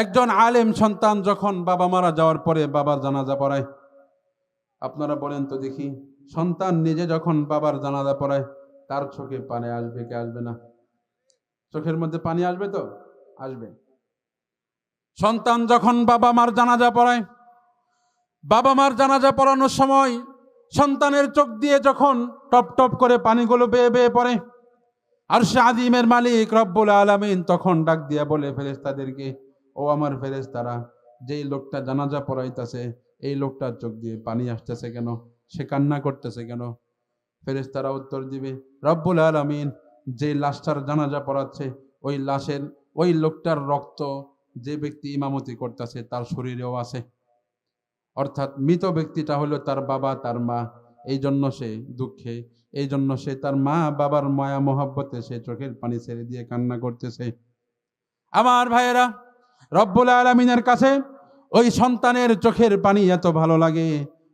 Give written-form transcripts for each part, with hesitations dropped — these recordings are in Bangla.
একজন আলেম সন্তান যখন বাবা মারা যাওয়ার পরে বাবার জানাজা পড়ায়, আপনারা বলেন তো দেখি, সন্তান নিজে যখন বাবার জানাজা পড়ায় তার চোখে পানি আসবে কি আসবে না? চোখের মধ্যে পানি আসবে তো? আসবে। সন্তান যখন বাবা মার জানাজা পড়ায়, বাবা মার জানাজা পড়ানোর সময় সন্তানের চোখ দিয়ে যখন টপ টপ করে পানিগুলো বেয়ে বেয়ে পড়ে, আরশে আযীমের মালিক রব্বুল আলামিন তখন ডাক দিয়া বলে ফেরেশতাদেরকে, ও আমার ফেরেশতারা, যেই লোকটা জানাজা পড়াইতেছে এই লোকটার চোখ দিয়ে পানি আসতেছে কেন? সে কান্না করতেছে কেন? ফেরেশতারা উত্তর দিবে, রব্বুল আলামিন যে লাশটার জানাজা পড়াচ্ছে ওই লাশের ওই লোকটার রক্ত যে ব্যক্তি ইমামতি করতেছে তার শরীরেও আছে। অর্থাৎ মৃত ব্যক্তিটা হলো তার বাবা তার মা, এই জন্য সে দুঃখে, এই জন্য সে তার মা বাবার মায়া মহব্বতে সে চোখের পানি ছেড়ে দিয়ে কান্না করতেছে। আমার ভাইয়েরা, রব্বুল আলামিনের কাছে ওই সন্তানের চোখের পানি এত ভালো লাগে,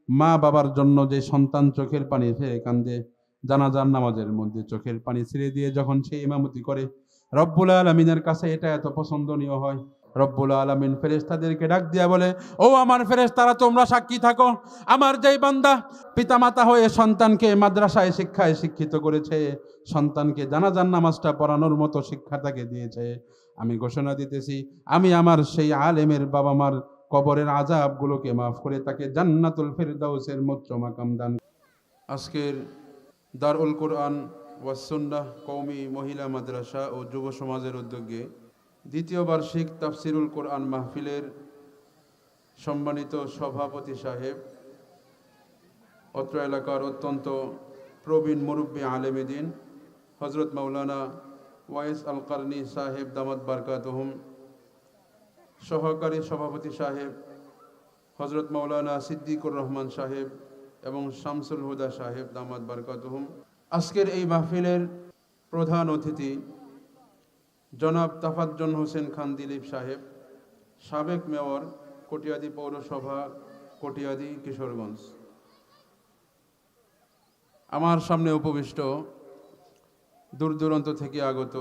মা বাবার জন্য যে সন্তান চোখের পানি ছেড়ে কান্দে, জানাজার নামাজের মধ্যে চোখের পানি ছেড়ে দিয়ে যখন সে ইমামতি করে, রব্বুল আলামিনের কাছে এটা এত পছন্দনীয় হয়। রব্বুল আলামিন ফেরেশতাদেরকে ডাক দিয়া বলে, ও আমার ফেরেশতারা, তোমরা সাক্ষী থাকো, আমার যেই বান্দা পিতামাতা হয়ে সন্তানকে মাদ্রাসায় শিক্ষায় শিক্ষিত করেছে, সন্তানকে জানাজার নামাজটা পড়ানোর মতো শিক্ষা তাকে দিয়েছে, আমি ঘোষণা দিতেছি আমি আমার সেই আলেমের বাবা মার কবরের আযাবগুলোকে মাফ করে তাকে জান্নাতুল ফিরদাউসের মত্র মাকাম দান। আজকের দারুল কোরআন ওয়াস সুন্নাহ কওমি মহিলা মাদ্রাসা ও যুব সমাজের উদ্যোগে দ্বিতীয় বার্ষিক তাফসিরুল কোরআন মাহফিলের সম্মানিত সভাপতি সাহেব, অত্র এলাকার অত্যন্ত প্রবীণ মুরব্বী আলেমে দ্বীন হযরত মাওলানা ওয়াইস আল কারনী সাহেব দামাত বারকাতুহুম, সহকারী সভাপতি সাহেব হযরত মাওলানা সিদ্দিকুর রহমান সাহেব এবং শামসুল হুদা সাহেব দামাত বারকাতুহুম, আজকের এই মাহফিলের প্রধান অতিথি জনাব তাফাজ্জল হোসেন খান দিলীপ সাহেব, সাবেক মেয়র কটিয়াদী পৌরসভা, কটিয়াদী, কিশোরগঞ্জ। আমার সামনে উপবিষ্ট দূর দূরান্ত থেকে আগত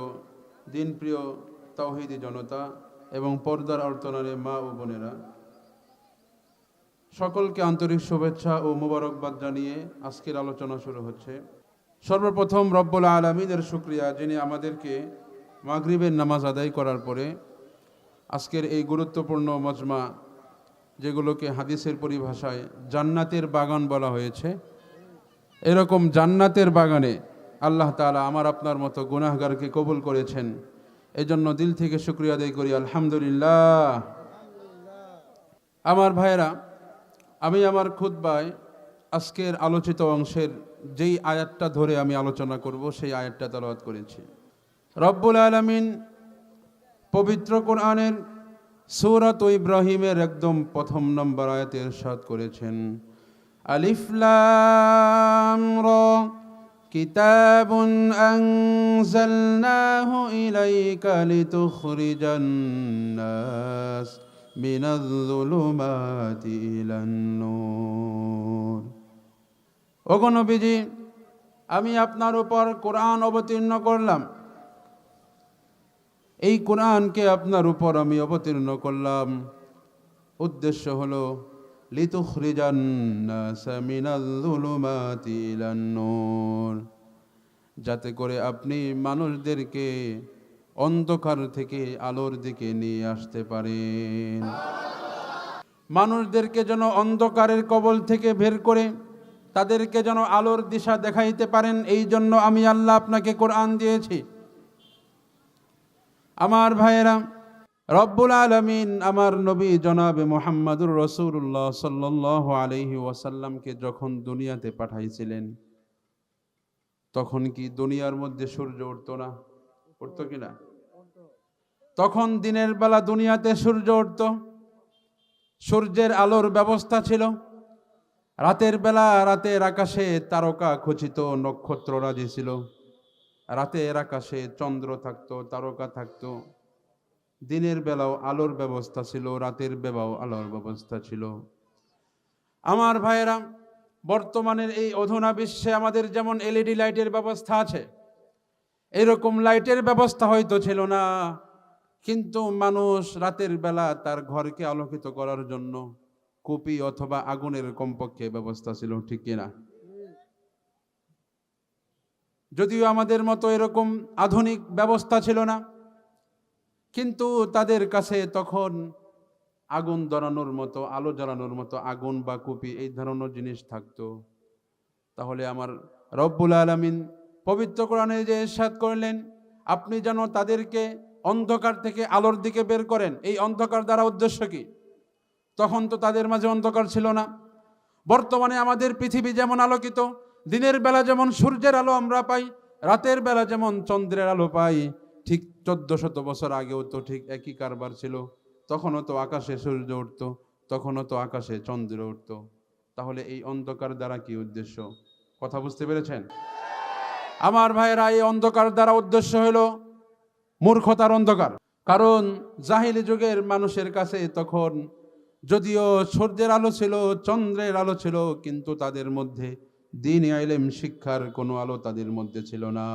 দিনপ্রিয় তাওহীদি জনতা এবং পর্দার আড়ালে মা ও বোনেরা, সকলকে আন্তরিক শুভেচ্ছা ও মোবারকবাদ জানিয়ে আজকের আলোচনা শুরু হচ্ছে। সর্বপ্রথম রব্বুল আলামিনের শুকরিয়া, যিনি আমাদেরকে মাগরিবের নামাজ আদায় করার পরে আজকের এই গুরুত্বপূর্ণ মজমা, যেগুলোকে হাদিসের পরিভাষায় জান্নাতের বাগান বলা হয়েছে, এরকম জান্নাতের বাগানে আল্লাহ তাআলা আমার আপনার মতো গুনাহগারকে কবুল করেছেন। এজন্য দিল থেকে শুকরিয়া আদায় করি, আলহামদুলিল্লাহ। আমার ভাইয়েরা, আমি আমার খুতবায় আজকের আলোচিত অংশের যেই আয়াতটা ধরে আমি আলোচনা করব সেই আয়াতটা তেলাওয়াত করেছি। রব্বুল আলামিন পবিত্র কোরআনের সূরাত ইব্রাহিমের একদম প্রথম নম্বর আয়াতে ইরশাদ করেছেন, আলিফ লাম রা কিতাবুন আনজালনাহু ইলাইকা লিতুখরিজান নাস মিনাজ যুলুমাতি ইলান নূর। ওগো নবীজি, আমি আপনার উপর কোরআন অবতীর্ণ করলাম, এই কোরআনকে আপনার উপর আমি অবতীর্ণ করলাম, উদ্দেশ্য হলো লিতুখরিজান নাস মিনাজ যুলুমাতি ইলান নূর, যাতে করে আপনি মানুষদেরকে অন্ধকার থেকে আলোর দিকে নিয়ে আসতে পারেন। মানুষদেরকে যেন অন্ধকারের কবল থেকে বের করে তাদেরকে যেন আলোর দিশা দেখাইতে পারেন, এই জন্য আমি আল্লাহ আপনাকে কোরআন দিয়েছি। আমার ভাইয়েরা, রব্বুল আলামিন আমার নবী জনাবে মুহাম্মদুর রাসূলুল্লাহ সাল্লাল্লাহু আলাইহি ওয়াসাল্লামকে যখন দুনিয়াতে পাঠাইছিলেন, তখন কি দুনিয়ার মধ্যে সূর্য উঠতো না? উঠতো কিনা? তখন দিনের বেলা দুনিয়াতে সূর্য উঠতো, সূর্যের আলোর ব্যবস্থা ছিল। রাতের বেলা রাতের আকাশে তারকা খচিত নক্ষত্ররাজি ছিল, রাতের আকাশে চন্দ্র থাকতো, তারকা থাকতো। দিনের বেলাও আলোর ব্যবস্থা ছিল, রাতের বেলাও আলোর ব্যবস্থা ছিল। আমার ভাইয়েরা, বর্তমানের এই অধুনা বিশ্বে আমাদের যেমন এলইডি লাইটের ব্যবস্থা আছে, এরকম লাইটের ব্যবস্থা হয়তো ছিল না, কিন্তু মানুষ রাতের বেলা তার ঘরকে আলোকিত করার জন্য কুপি অথবা আগুনের কমপক্ষে ব্যবস্থা ছিল, ঠিক কিনা? যদিও আমাদের মতো এরকম আধুনিক ব্যবস্থা ছিল না, কিন্তু তাদের কাছে তখন আগুন জ্বালানোর মতো, আলো জ্বালানোর মতো আগুন বা কুপি এই ধরনের জিনিস থাকতো। তাহলে আমার রব্বুল আলামিন পবিত্র কোরআনে যে ইরশাদ করলেন, আপনি যেন তাদেরকে অন্ধকার থেকে আলোর দিকে বের করেন। এই অন্ধকার দ্বারা উদ্দেশ্য কি? তখন তো তাদের মাঝে অন্ধকার ছিল না। বর্তমানে আমাদের পৃথিবী যেমন আলোকিত, দিনের বেলা যেমন সূর্যের আলো আমরা পাই, রাতের বেলা যেমন চন্দ্রের আলো পাই, ঠিক 1400 বছর আগেও তো ঠিক একই কারবার ছিল। তখনও তো আকাশে সূর্য উঠতো, তখনও তো আকাশে চন্দ্র উঠতো। তাহলে এই অন্ধকার দ্বারা কি উদ্দেশ্য? কথা বুঝতে পেরেছেন আমার ভাইয়েরা? এই অন্ধকার দ্বারা উদ্দেশ্য হলো মূর্খতার অন্ধকার। কারণ জাহিলি যুগের মানুষের কাছে তখন যদিও সূর্যের আলো ছিল, চন্দ্রের আলো ছিল, কিন্তু তাদের মধ্যে দ্বীন ইলম শিক্ষার কোনো আলো তাদের মধ্যে ছিল না।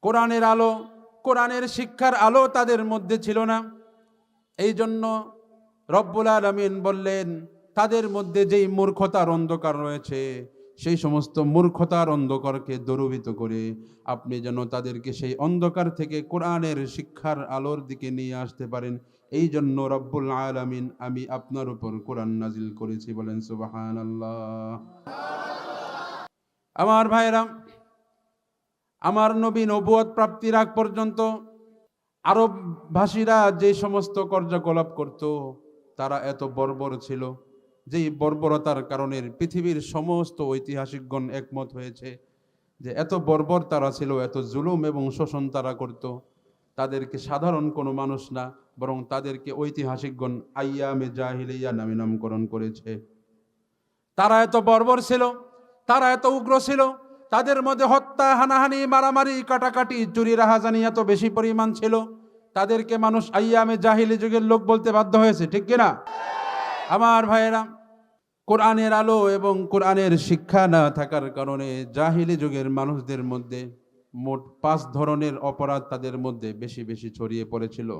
কোরআনের আলো, কোরআনের শিক্ষার আলো তাদের মধ্যে ছিল না। এই জন্য রব্বুল আলামিন বললেন, তাদের মধ্যে যেই মূর্খতার অন্ধকার রয়েছে, সেই সমস্ত মূর্খতার অন্ধকারকে দূরীভূত করে আপনি যেন তাদেরকে সেই অন্ধকার থেকে কোরআনের শিক্ষার আলোর দিকে নিয়ে আসতে পারেন। এই জন্য রব্বুল আলামিন আমি আপনার উপর কোরআন নাজিল করেছি। বলেন সুবহানাল্লাহ। আমার ভাইরা, আমার নবী নবুয়ত প্রাপ্তির আগ পর্যন্ত আরব ভাষীরা যে সমস্ত কার্যকলাপ করত, তারা এত বর্বর ছিল, যেই বর্বরতার কারণে পৃথিবীর সমস্ত ঐতিহাসিকগণ একমত হয়েছে যে এত বর্বর তারা ছিল, এত জুলুম এবং শোষণ তারা করত। তাদেরকে সাধারণ কোনো মানুষ না, বরং তাদেরকে ঐতিহাসিকগণ আইয়ামে জাহিলিয়া নামে নামকরণ করেছে। তারা এত বর্বর ছিল, তারা এত উগ্র ছিল, তাদের মধ্যে হত্যা, হানাহানি, মারামারি, কাটাকাটি, চুরি, রাহাজানি এত বেশি পরিমাণ ছিল, তাদেরকে মানুষ আইয়ামে জাহিলি যুগের লোক বলতে বাধ্য হয়েছে, ঠিক কিনা আমার ভাইয়েরা? কোরআনের আলো এবং কোরআনের শিক্ষা না থাকার কারণে জাহিলি যুগের মানুষদের মধ্যে মোট 5 ধরনের অপরাধ তাদের মধ্যে বেশি বেশি ছড়িয়ে পড়েছিল,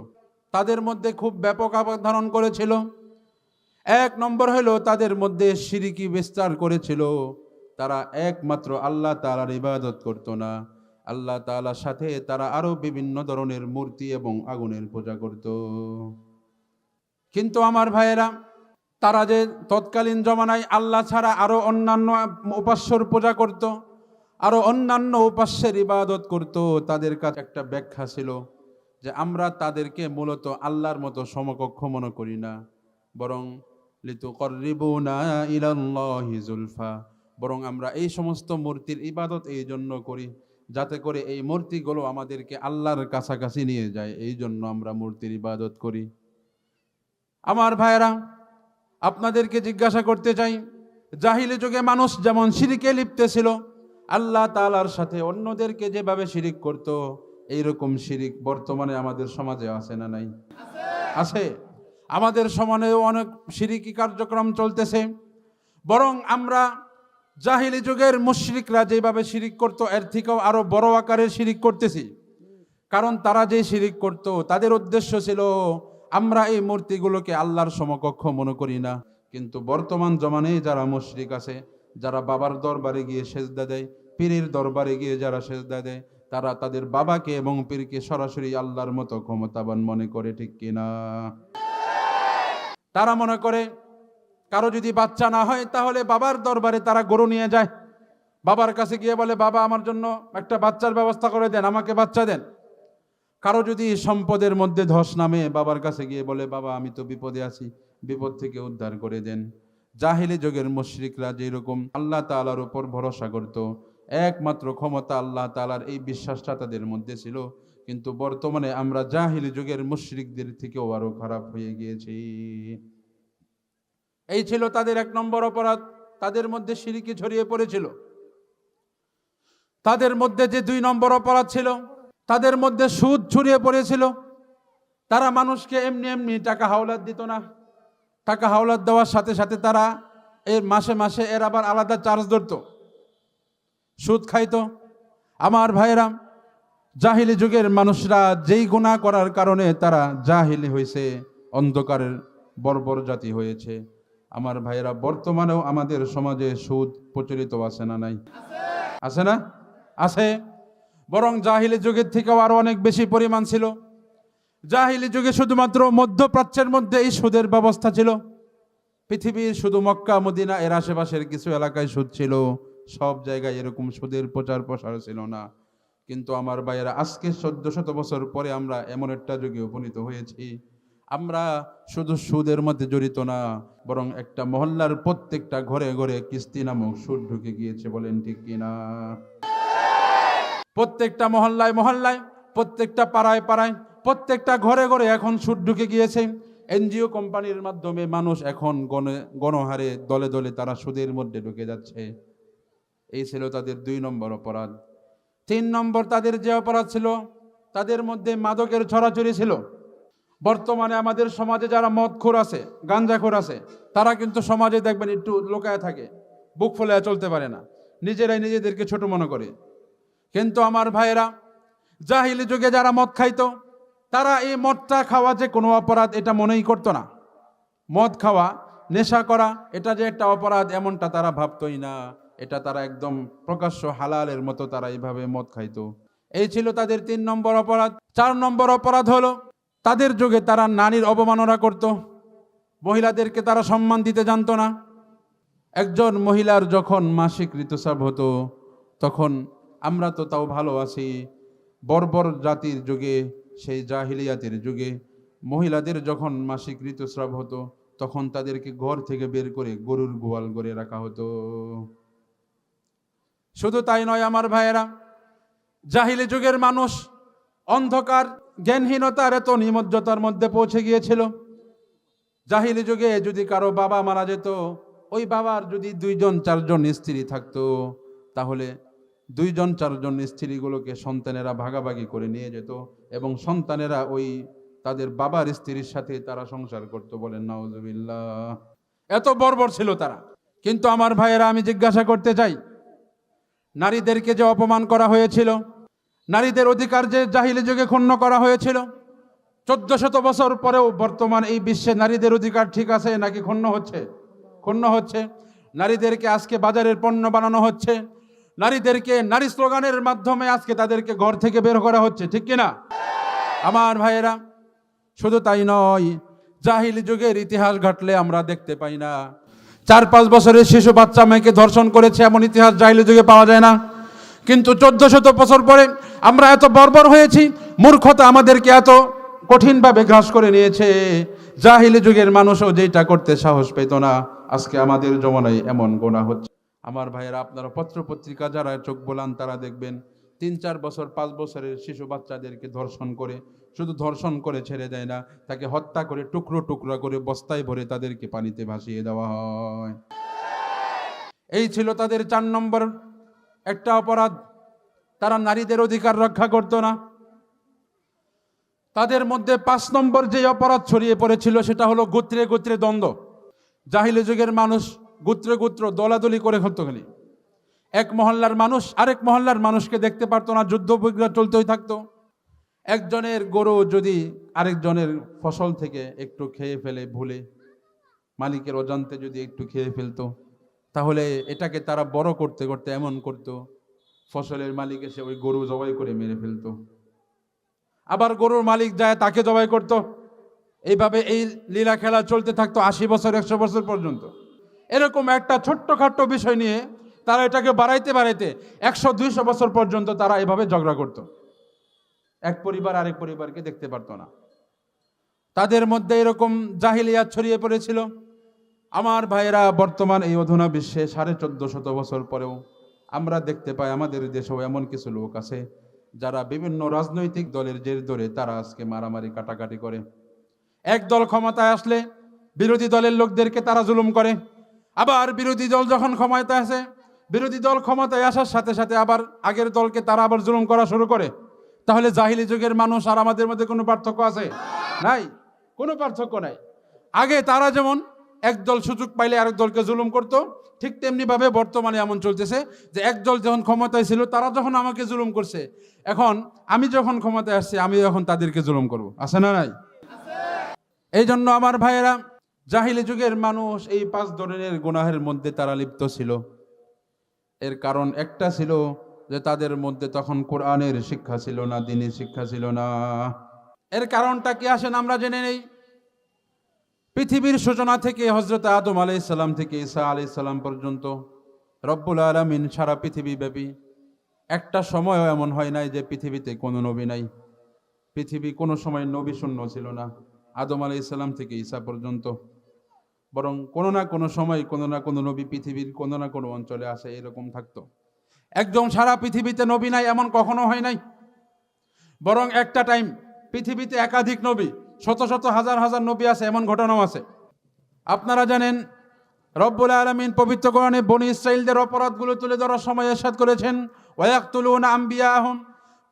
তাদের মধ্যে খুব ব্যাপক আকার ধারণ করেছিল। 1 নম্বর হলো তাদের মধ্যে শিরকি বিস্তার করেছিল। তারা একমাত্র আল্লাহ তাআলার ইবাদত করত না, আল্লাহ তাআলার সাথে তারা আরো বিভিন্ন ধরনের মূর্তি এবং আগুনের পূজা করত। কিন্তু আমার ভাইয়েরা, তারা যে তৎকালীন জমানায় আল্লাহ ছাড়া আরো অন্যান্য উপাস্যর পূজা করত, আরো অন্যান্য উপাস্যের ইবাদত করত, তাদের কাছে একটা ব্যাখ্যা ছিল যে আমরা তাদেরকে মূলত আল্লাহর মতো সমকক্ষ মনে করি না, বরং লিতুকররিবুনা ইলাল্লাহি যুলফা, বরং আমরা এই সমস্ত মূর্তির ইবাদত এই জন্য করি যাতে করে এই মূর্তিগুলো আমাদেরকে আল্লাহর কাছাকাছি নিয়ে যায়, এই জন্য আমরা মূর্তির ইবাদত করি। আমার ভাইয়েরা, আপনাদেরকে জিজ্ঞাসা করতে চাই, জাহিলি যুগে মানুষ যেমন শিরকে লিপ্ত ছিল, আল্লাহ তাআলার সাথে অন্যদেরকে যেভাবে শিরিক করত, এইরকম শিরিক বর্তমানে আমাদের সমাজে আছে না নাই? আছে। আমাদের সমাজেও অনেক শিরিকি কার্যক্রম চলতেছে। বরং আমরা জাহিলি যুগের মুশরিকরা যেভাবে শিরিক করত, এর থেকেও আরো বড় আকারের শিরিক করতেছি। কারণ তারা যে শিরিক করত, তাদের উদ্দেশ্য ছিল আমরা এই মূর্তিগুলোকে আল্লাহর সমকক্ষ মনে করি না। কিন্তু বর্তমান জমানায় যারা মুশরিক আছে, যারা বাবার দরবারে গিয়ে সেজদা দেয়, পীরের দরবারে গিয়ে যারা সেজদা দেয়, তারা তাদের বাবাকে এবং পীরকে সরাসরি আল্লাহর মতো ক্ষমতাবান মনে করে, ঠিক কিনা? তারা মনে করে কারো যদি বাচ্চা না হয় তাহলে বাবার দরবারে তারা গরু নিয়ে যায়, বাবার কাছে গিয়ে বলে বাবা আমার জন্য একটা বাচ্চার ব্যবস্থা করে দেন, আমাকে বাচ্চা দেন। কারো যদি সম্পদের মধ্যে ধস নামে, বাবার কাছে গিয়ে বলে বাবা আমি তো বিপদে আছি, বিপদ থেকে উদ্ধার করে দেন। জাহিলি যুগের মুশরিকরা যেরকম আল্লাহ তাআলার উপর ভরসা করত, একমাত্র ক্ষমতা আল্লাহ তাআলার, এই বিশ্বাসটা তাদের মধ্যে ছিল। কিন্তু বর্তমানে আমরা জাহিলি যুগের মুশরিকদের থেকেও আরো খারাপ হয়ে গিয়েছি। এই ছিল তাদের 1 নম্বর অপরাধ, তাদের মধ্যে শিরকি ছড়িয়ে পড়েছিল। তাদের মধ্যে যে 2 নম্বর অপরাধ ছিল, তাদের মধ্যে সুদ ছড়িয়ে পড়েছিল। তারা মানুষকে এমনি এমনি টাকা হাওলাত দিত না, টাকা হাওলাত দেওয়ার সাথে সাথে তারা এর মাসে মাসে এর আবার আলাদা চার্জ ধরত, সুদ খাইতো। আমার ভাইয়েরা, জাহিলি যুগের মানুষরা যেই গুনাহ করার কারণে তারা জাহিলি হয়েছে, অন্ধকারের বর্বর জাতি হয়েছে। আমার ভাইয়েরা, বর্তমানেও আমাদের সমাজে সুদ প্রচলিত আছে না নাই? আছে না? আছে। বরং জাহিলি যুগের থেকেও আরো অনেক বেশি পরিমাণ ছিল। জাহিলি যুগে শুধুমাত্র মধ্যপ্রাচ্যের মধ্যে এই সুদের ব্যবস্থা ছিল। পৃথিবীর শুধু মক্কা মদিনা এর আশেপাশের কিছু এলাকায় সুদ ছিল, সব জায়গায় এরকম সুদের প্রচার প্রসার ছিল না। কিন্তু আমার ভাইয়েরা, আজকে 1400 বছর পরে আমরা এমন একটা যুগে উপনীত হয়েছি, আমরা শুধু সুদের মধ্যে জড়িত না, বরং একটা মহল্লার প্রত্যেকটা ঘরে ঘরে কিস্তি নামক সুদ ঢুকে গিয়েছে। বলেন ঠিক কিনা? প্রত্যেকটা মহল্লায় মহল্লায়, প্রত্যেকটা পাড়ায় পাড়ায়, প্রত্যেকটা ঘরে ঘরে এখন সুদ ঢুকে গিয়েছে। এনজিও কোম্পানির মাধ্যমে মানুষ এখন গণহারে দলে দলে তারা সুদের মধ্যে ঢুকে যাচ্ছে। এই ছিল তাদের 2 নম্বর অপরাধ। 3 নম্বর তাদের যে অপরাধ ছিল, তাদের মধ্যে মাদকের ছড়াছড়ি ছিল। বর্তমানে আমাদের সমাজে যারা মদখোর আছে, গাঞ্জাখোর আছে, তারা কিন্তু সমাজে দেখবেন একটু লোকায় থাকে, বুক ফুলায় চলতে পারে না, নিজেরাই নিজেদেরকে ছোট মনে করে। কিন্তু আমার ভাইয়েরা, জাহিলি যুগে যারা মদ খাইতো, তারা এই মদটা খাওয়া যে কোনো অপরাধ এটা মনেই করতো না। মদ খাওয়া, নেশা করা, এটা যে একটা অপরাধ এমনটা তারা ভাবতোই না। এটা তারা একদম প্রকাশ্য হালালের মতো তারা এইভাবে মদ খাইতো। এই ছিল তাদের 3 নম্বর অপরাধ। 4 নম্বর অপরাধ হলো, তাদের যুগে তারা নারীর অবমাননা করত, মহিলাদেরকে তারা সম্মান দিতে জানতো না। একজন মহিলার যখন মাসিক ঋতুস্রাব হতো, তখন আমরা তো তাও ভালো আছি, বর্বর জাতির যুগে, সেই জাহিলিয়াতের যুগে মহিলাদের যখন মাসিক ঋতুস্রাব হতো, তখন তাদেরকে ঘর থেকে বের করে গরুর গোয়াল করে রাখা হতো। শুধু তাই নয় আমার ভাইয়েরা, জাহিলি যুগের মানুষ অন্ধকার জ্ঞানহীনতার এত নিমজ্জতার মধ্যে পৌঁছে গিয়েছিল। জাহিলি যুগে যদি কারো বাবা মারা যেত, ওই বাবার যদি 2 জন 4 জন স্ত্রী থাকতো, তাহলে 2 জন 4 জন স্ত্রীগুলোকে সন্তানেরা ভাগাভাগি করে নিয়ে যেত এবং সন্তানেরা ওই তাদের বাবার স্ত্রীর সাথে তারা সংসার করত। বলেন নাউজুবিল্লাহ। এত বর্বর ছিল তারা। কিন্তু আমার ভাইয়েরা, আমি জিজ্ঞাসা করতে চাই, নারীদেরকে যে অপমান করা হয়েছিল, নারীদের অধিকার যে জাহিলি যুগে ক্ষুণ্ণ করা হয়েছিল, 1400 বছর পরেও বর্তমান এই বিশ্বে নারীদের অধিকার ঠিক আছে নাকি ক্ষুণ্ণ হচ্ছে? ক্ষুণ্ণ হচ্ছে। নারীদেরকে আজকে বাজারের পণ্য বানানো হচ্ছে, নারীদেরকে নারী স্লোগানের মাধ্যমে আজকে তাদেরকে ঘর থেকে বের করা হচ্ছে, ঠিক কিনা? আমার ভাইয়েরা, শুধু তাই নয়, জাহিলি যুগের ইতিহাস ঘাটলে আমরা দেখতে পাই না 4-5 বছরের শিশু বাচ্চা মেয়েকে ধর্ষণ করেছে, এমন ইতিহাস জাহিলি যুগে পাওয়া যায় না। কিন্তু 1400 বছর পরে আমরা এত বর্বর হয়েছি, মূর্খতা আমাদেরকে এত কঠিনভাবে গ্রাস করে নিয়েছে, জাহিলি যুগের মানুষও যেটা করতে সাহস পেত না, আজকে আমাদের জমানায় এমন গুনাহ হচ্ছে। আমার ভাইয়েরা, আপনারা পত্র পত্রিকা যারা চোখ বোলান, তারা দেখবেন 3-4 বছর 5 বছরের শিশু বাচ্চাদেরকে ধর্ষণ করে, শুধু ধর্ষণ করে ছেড়ে দেয় না, তাকে হত্যা করে টুকরো টুকরো করে বস্তায় ভরে তাদেরকে পানিতে ভাসিয়ে দেওয়া হয়। এই ছিল তাদের 4 নম্বর একটা অপরাধ। তারা নারীদের অধিকার রক্ষা করত না। তাদের মধ্যে 5 নম্বর যে অপরাধ ছড়িয়ে পড়েছিল, সেটা হলো গোত্রে গোত্রে দ্বন্দ্ব। জাহিলি যুগের মানুষ গোত্রে গোত্র দলাদলি করে হতো। খালি এক মহল্লার মানুষ আরেক মহল্লার মানুষকে দেখতে পারতো না, যুদ্ধ বিগ্রহ চলতেই থাকতো। একজনের গরু যদি আরেকজনের ফসল থেকে একটু খেয়ে ফেলে, ভুলে মালিকের অজান্তে যদি একটু খেয়ে ফেলতো, তাহলে এটাকে তারা বড় করতে করতে এমন করতো, ফসলের মালিক এসে ওই গরু জবাই করে মেরে ফেলতো, আবার গরুর মালিক যায় তাকে জবাই করত। এইভাবে এই লীলা খেলা চলতে থাকতো 80 বছর 100 বছর পর্যন্ত। এরকম একটা ছোট্টখাট্ট বিষয় নিয়ে তারা এটাকে বাড়াইতে বাড়াইতে 100-200 বছর পর্যন্ত তারা এভাবে ঝগড়া করত। এক পরিবার আরেক পরিবারকে দেখতে পারতো না। তাদের মধ্যে এরকম জাহিলিয়াত ছড়িয়ে পড়েছিল। আমার ভাইয়েরা, বর্তমান এই অধুনা বিশ্বে 1450 বছর পরেও আমরা দেখতে পাই আমাদের দেশেও এমন কিছু লোক আছে যারা বিভিন্ন রাজনৈতিক দলের জের ধরে তারা আজকে মারামারি কাটাকাটি করে। এক দল ক্ষমতায় আসলে বিরোধী দলের লোকদেরকে তারা জুলুম করে, আবার বিরোধী দল যখন ক্ষমতায় আসে, বিরোধী দল ক্ষমতায় আসার সাথে সাথে আবার আগের দলকে তারা আবার জুলুম করা শুরু করে। তাহলে জাহিলি যুগের মানুষ আর আমাদের মধ্যে কোনো পার্থক্য আছে? নাই, কোনো পার্থক্য নাই। আগে তারা যেমন একদল সুযোগ পাইলে আরেক দলকে জুলুম করত। ঠিক তেমনি ভাবে বর্তমানে এমন চলতেছে যে একদল যখন ক্ষমতায় ছিল তারা যখন আমাকে জুলুম করছে, এখন আমি যখন ক্ষমতায় আসছি আমি এখন তাদেরকে জুলুম করব। আছে না নাই? এই জন্য আমার ভাইয়েরা, জাহিলি যুগের মানুষ এই 5 ধরনের গুনাহের মধ্যে তারা লিপ্ত ছিল। এর কারণ একটা ছিল যে তাদের মধ্যে তখন কোরআনের শিক্ষা ছিল না, দ্বীনের শিক্ষা ছিল না। এর কারণটা কি আসেন আমরা জেনে নেই। পৃথিবীর সূচনা থেকে হযরত আদম আলাইহিস সালাম থেকে ঈসা আলাইহিস সালাম পর্যন্ত রব্বুল আলামিন সারা পৃথিবী ব্যাপী একটা সময়ও এমন হয় নাই যে পৃথিবীতে কোনো নবী নাই। পৃথিবী কোনো সময় নবী শূন্য ছিল না, আদম আলাইহিস সালাম থেকে ঈসা পর্যন্ত। বরং কোনো না কোনো সময় কোনো না কোনো নবী পৃথিবীর কোনো না কোনো অঞ্চলে আসে, এরকম থাকতো। একদম সারা পৃথিবীতে নবী নাই এমন কখনো হয় নাই। বরং একটা টাইম পৃথিবীতে একাধিক নবী, শত শত হাজার হাজার নবী আছে, এমন ঘটনাও আছে। আপনারা জানেন রব্বুল আলামিন পবিত্র কোরআনে বনী ইসরাইলদের অপরাধগুলো তুলে ধরার সময় ইরশাদ করেছেন, ওয়ায়াকতুলুনা আম্বিয়াহুম।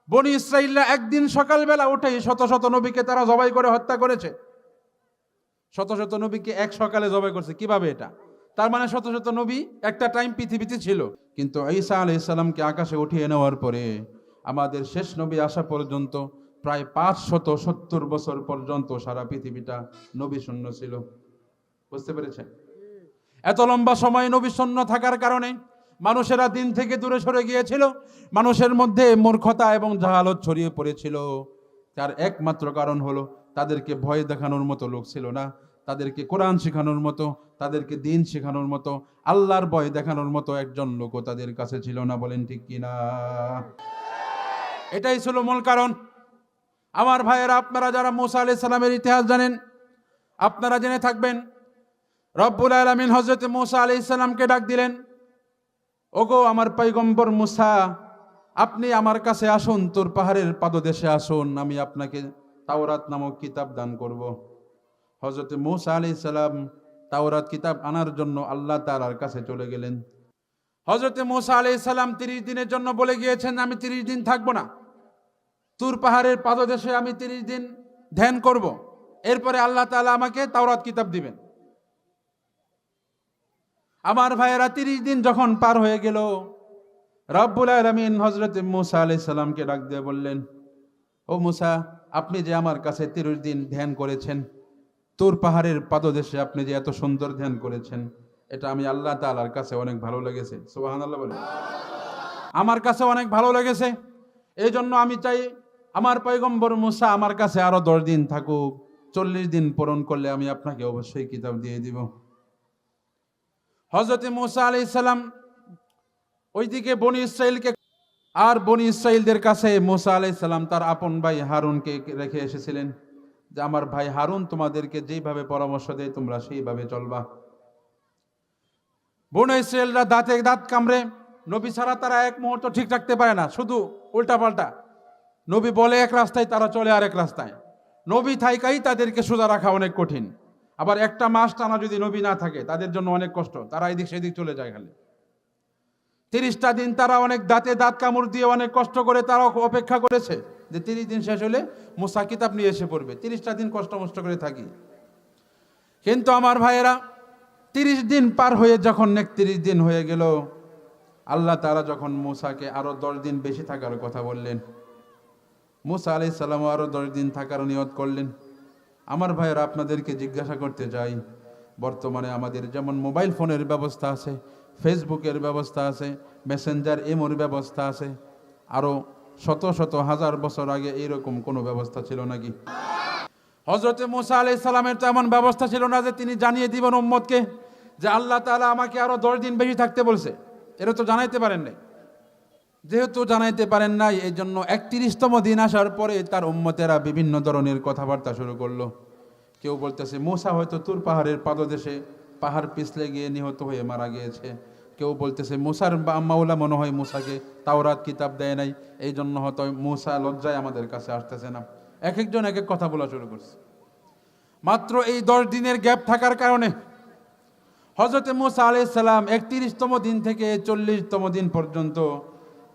বনী ইসরাইলরা একদিন সকালবেলা উঠেই শত শত নবীকে তারা জবাই করে হত্যা করেছে। শত শত নবীকে এক সকালে জবাই করছে। কিভাবে এটা? তার মানে শত শত নবী একটা টাইম পৃথিবীতে ছিল। কিন্তু ঈসা আলাইহিস সালামকে আকাশে উঠিয়ে নেওয়ার পরে আমাদের শেষ নবী আসা পর্যন্ত প্রায় 570 বছর পর্যন্ত সারা পৃথিবীটা নবী শূন্য ছিল। বুঝতে পেরেছেন? এত লম্বা সময় নবী শূন্য থাকার কারণে মানুষেরা দিন থেকে দূরে সরে গিয়েছিল, মানুষের মধ্যে মূর্খতা এবং জাহালত ছড়িয়ে পড়েছিল। তার একমাত্র কারণ হলো তাদেরকে ভয় দেখানোর মতো লোক ছিল না, তাদেরকে কোরআন শেখানোর মতো, তাদেরকে দিন শেখানোর মতো, আল্লাহর ভয় দেখানোর মতো একজন লোকও তাদের কাছে ছিল না। বলেন ঠিক কিনা? এটাই ছিল মূল কারণ। আমার ভাইয়েরা, আপনারা যারা মুসা আলাইহিস সালামের ইতিহাস জানেন, আপনারা জেনে থাকবেন রব্বুল আলামিন হযরত মুসা আলাইহিস সালামকে ডাক দিলেন, ওগো আমার পয়গম্বর মুসা, আপনি আমার কাছে আসুন, তোর পাহাড়ের পাদদেশে আসুন, আমি আপনাকে তাওরাত নামক কিতাব দান করব। হযরত মুসা আলাইহিস সালাম তাওরাত কিতাব আনার জন্য আল্লাহ তাআলার কাছে চলে গেলেন। হযরত মুসা আলাইহিস সালাম 30 দিনের জন্য বলে গিয়েছেন, আমি 30 দিন থাকবো না, তুর পাহাড়ের পাদদেশে আমি 30 দিন ধ্যান করব, এরপরে আল্লাহ তাআলা আমাকে তাওরাত কিতাব দিবেন। আমার ভাইয়েরা, 30 দিন যখন পার হয়ে গেল, রব্বুল আলামিন হযরত মুসা আলাইহিস সালামকে ডাক দিয়ে বললেন, ও মুসা, আপনি যে আমার কাছে 30 দিন ধ্যান করেছেন, তুর পাহাড়ের পাদদেশে আপনি যে এত সুন্দর ধ্যান করেছেন, এটা আমি আল্লাহ তাআলার কাছে অনেক ভালো লেগেছে। সুবহানাল্লাহ বলেন। আমার কাছে অনেক ভালো লেগেছে, এই জন্য আমি চাই আমার পয়গম্বর মুসা আমার কাছে আরো 10 দিন থাকুক। 40 দিন পূরণ করলে আমি আপনাকে অবশ্যই কিতাব দিয়ে দিব। হযরত মুসা আলাইহিস সালাম ওইদিকে বনী ইসরাইলকে আর বনী ইসরাইলদের কাছে মুসা আলাইহিস সালাম তার আপন ভাই হারুনকে রেখে এসেছিলেন যে আমার ভাই হারুন তোমাদেরকে যেভাবে পরামর্শ দেয় তোমরা সেইভাবে চলবা। বনী ইসরাইলরা দাঁতে দাঁত কামড়ে, নবী ছাড়া তারা এক মুহূর্ত ঠিক রাখতে পারে না, শুধু উল্টাপাল্টা। নবী বলে এক রাস্তায়, তারা চলে আরেক রাস্তায়। নবী থাইকাই তাদেরকে সোজা রাখা অনেক কঠিন। আবার একটা মাস টানা যদি নবী না থাকে তাদের জন্য অনেক কষ্ট, তারা এদিক সেদিক চলে যায় খালি। 30টা দিন তারা অনেক দাঁতে দাঁত কামড় দিয়ে অনেক কষ্ট করে তারা অপেক্ষা করেছে যে 30 দিন শেষ হলে মুসা কিতাব নিয়ে এসে পড়বে। 30টা দিন কষ্ট মষ্ট করে থাকি। কিন্তু আমার ভাইয়েরা, 30 দিন পার হয়ে যখন 31 দিন হয়ে গেল, আল্লাহ তাআলা যখন মুসাকে আরো 10 দিন বেশি থাকার কথা বললেন, মুসা আলাইহিস সালাম আরো 10 দিন থাকার নিয়ত করলেন। আমার ভাইয়েরা, আপনাদেরকে জিজ্ঞাসা করতে চাই, বর্তমানে আমাদের যেমন মোবাইল ফোনের ব্যবস্থা আছে, ফেসবুকের ব্যবস্থা আছে, মেসেঞ্জার এমোর ব্যবস্থা আছে, আরো শত শত হাজার বছর আগে এইরকম কোনো ব্যবস্থা ছিল নাকি? হযরত মুসা আলাইহিস সালামের তো এমন ব্যবস্থা ছিল না যে তিনি জানিয়ে দিবেন উম্মতকে যে আল্লাহ তাআলা আমাকে আরো 10 দিন বেশি থাকতে বলছে। এটা তো জানাইতে পারেন নাই। যেহেতু জানাইতে পারেন নাই, এই জন্য 31তম দিন আসার পরে তার উম্মতেরা বিভিন্ন ধরনের কথাবার্তা শুরু করলো। কেউ বলতেছে মুসা হয়তো তুর পাহাড়ের পাদদেশে পাহাড় পিছলে গিয়ে নিহত হয়ে মারা গিয়েছে। কেউ বলতেছে মুসার মাওলা মনে হয় মুসাকে তাওরাত কিতাব দেয় নাই, এই জন্য হয়তো মুসা লজ্জায় আমাদের কাছে আসতেছে না। এক একজন এক এক কথা বলা শুরু করছে। মাত্র এই 10 দিনের গ্যাপ থাকার কারণে হযরত মুসা আলাইহিস সালাম 31তম দিন থেকে 40তম দিন পর্যন্ত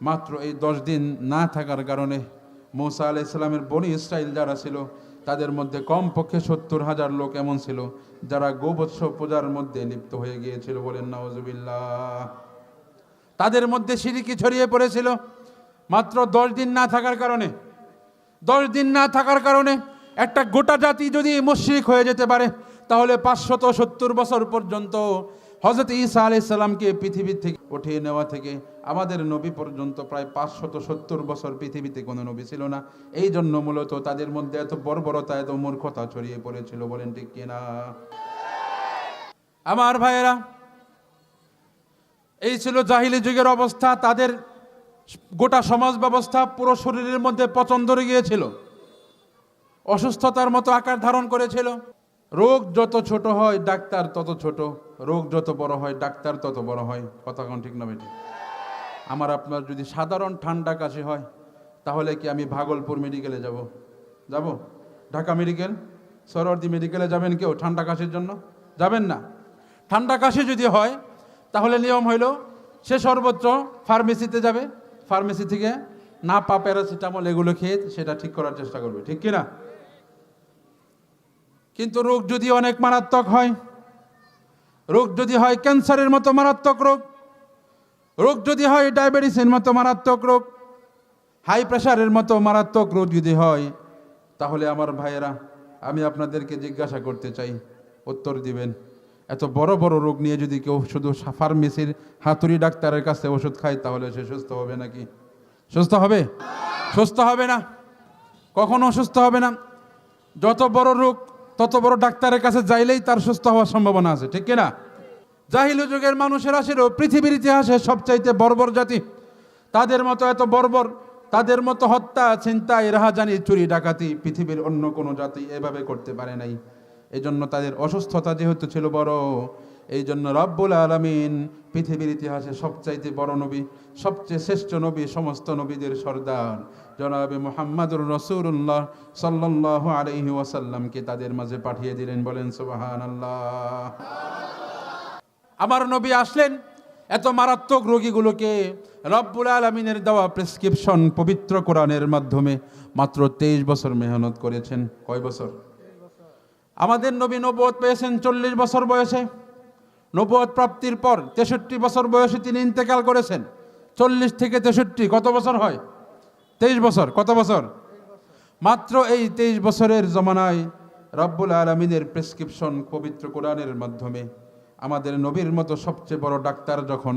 মাত্র এই 10 দিন না থাকার কারণে মুসা আলাইহিস সালামের বনী ইসরাইল যারা ছিল তাদের মধ্যে কমপক্ষে 70,000 লোক এমন ছিল যারা গোবৎস পূজার মধ্যে লিপ্ত হয়ে গিয়েছিল, বলেন নাউজুবিল্লাহ। তাদের মধ্যে শিরকি ছড়িয়ে পড়েছিল। মাত্র 10 দিন না থাকার কারণে, 10 দিন না থাকার কারণে একটা গোটা জাতি যদি মুশরিক হয়ে যেতে পারে, তাহলে 570 বছর পর্যন্ত হযরত ঈসা আলাইহিস সালামকে পৃথিবী থেকে উঠিয়ে নেওয়া থেকে আমাদের নবী পর্যন্ত প্রায় 570 বছর পৃথিবীতে কোনো নবী ছিল না। এই জন্য মূলত তাদের মধ্যে এত বর্বরতা, এত মূর্খতা ছড়িয়ে পড়েছিল, বলেন ঠিক কিনা? আমার ভাইয়েরা, এই ছিল জাহিলি যুগের অবস্থা। তাদের গোটা সমাজ ব্যবস্থা পুরো শরীরের মধ্যে পচন ধরে গিয়েছিল, অসুস্থতার মতো আকার ধারণ করেছিল। রোগ যত ছোট হয় ডাক্তার তত ছোট, রোগ যত বড় হয় ডাক্তার তত বড় হয়। কথা কোন ঠিক না বেটি? আমার আপনার যদি সাধারণ ঠান্ডা কাশি হয়, তাহলে কি আমি ভাগলপুর মেডিকেলে যাব? ঢাকা মেডিকেল, সরওয়ার্দী মেডিকেলে যাবেন কেউ ঠান্ডা কাশির জন্য? যাবেন না। ঠান্ডা কাশি যদি হয়, তাহলে নিয়ম হইল সে সর্বোচ্চ ফার্মেসিতে যাবে, ফার্মেসি থেকে না পা প্যারাসিটামল এগুলো খেয়ে সেটা ঠিক করার চেষ্টা করবে, ঠিক কিনা? কিন্তু রোগ যদি অনেক মারাত্মক হয়, রোগ যদি হয় ক্যান্সারের মতো মারাত্মক রোগ, রোগ যদি হয় ডায়াবেটিসের মতো মারাত্মক রোগ, হাই প্রেশারের মতো মারাত্মক রোগ যদি হয়, তাহলে আমার ভাইয়েরা, আমি আপনাদেরকে জিজ্ঞাসা করতে চাই, উত্তর দিবেন। এত বড় বড় রোগ নিয়ে যদি কেউ শুধু ফার্মেসির হাতুড়ি ডাক্তারের কাছে ওষুধ খায়, তাহলে সে সুস্থ হবে নাকি? সুস্থ হবে? সুস্থ হবে না, কখনো সুস্থ হবে না। যত বড় রোগ তত বড় ডাক্তারের কাছে যাইলেই তার সুস্থ হওয়ার সম্ভাবনা আছে, ঠিক কিনা? জাহিলি যুগের মানুষেরা ছিল পৃথিবীর ইতিহাসে সবচাইতে বর্বর জাতি। তাদের মতো এত বর্বর, তাদের মতো হত্যা, ছিনতাই, রাহাজানি, চুরি, ডাকাতি পৃথিবীর অন্য কোনো জাতি এভাবে করতে পারে নাই। এই জন্য তাদের অসুস্থতা যেহেতু ছিল বড়, এই জন্য রব্বুল আলামিন পৃথিবীর ইতিহাসে সবচাইতে বড় নবী, সবচেয়ে শ্রেষ্ঠ নবী, সমস্ত নবীদের সর্দার জনাবে মুহাম্মাদুর রাসূলুল্লাহ সাল্লাল্লাহু আলাইহি ওয়াসাল্লামকে তাদের মাঝে পাঠিয়ে দিলেন, বলেন সুবহানাল্লাহ। আমার নবী আসলেন এত মারাত্মক রোগীগুলোকে রব্বুল আলামিনের দেওয়া প্রেসক্রিপশন পবিত্র কোরআনের মাধ্যমে মাত্র 23 বছর মেহনত করেছেন। কয় বছর? আমাদের নবী নবুয়ত পেয়েছেন 40 বছর বয়সে। নবুয়ত প্রাপ্তির পর 63 বছর বয়সে তিনি ইন্তেকাল করেছেন। 40 থেকে 63 কত বছর হয়? 23 বছর। কত বছর? মাত্র এই 23 বছরের জমানায় রব্বুল আলামিনের প্রেসক্রিপশন পবিত্র কোরআনের মাধ্যমে আমাদের নবীর মতো সবচেয়ে বড় ডাক্তার যখন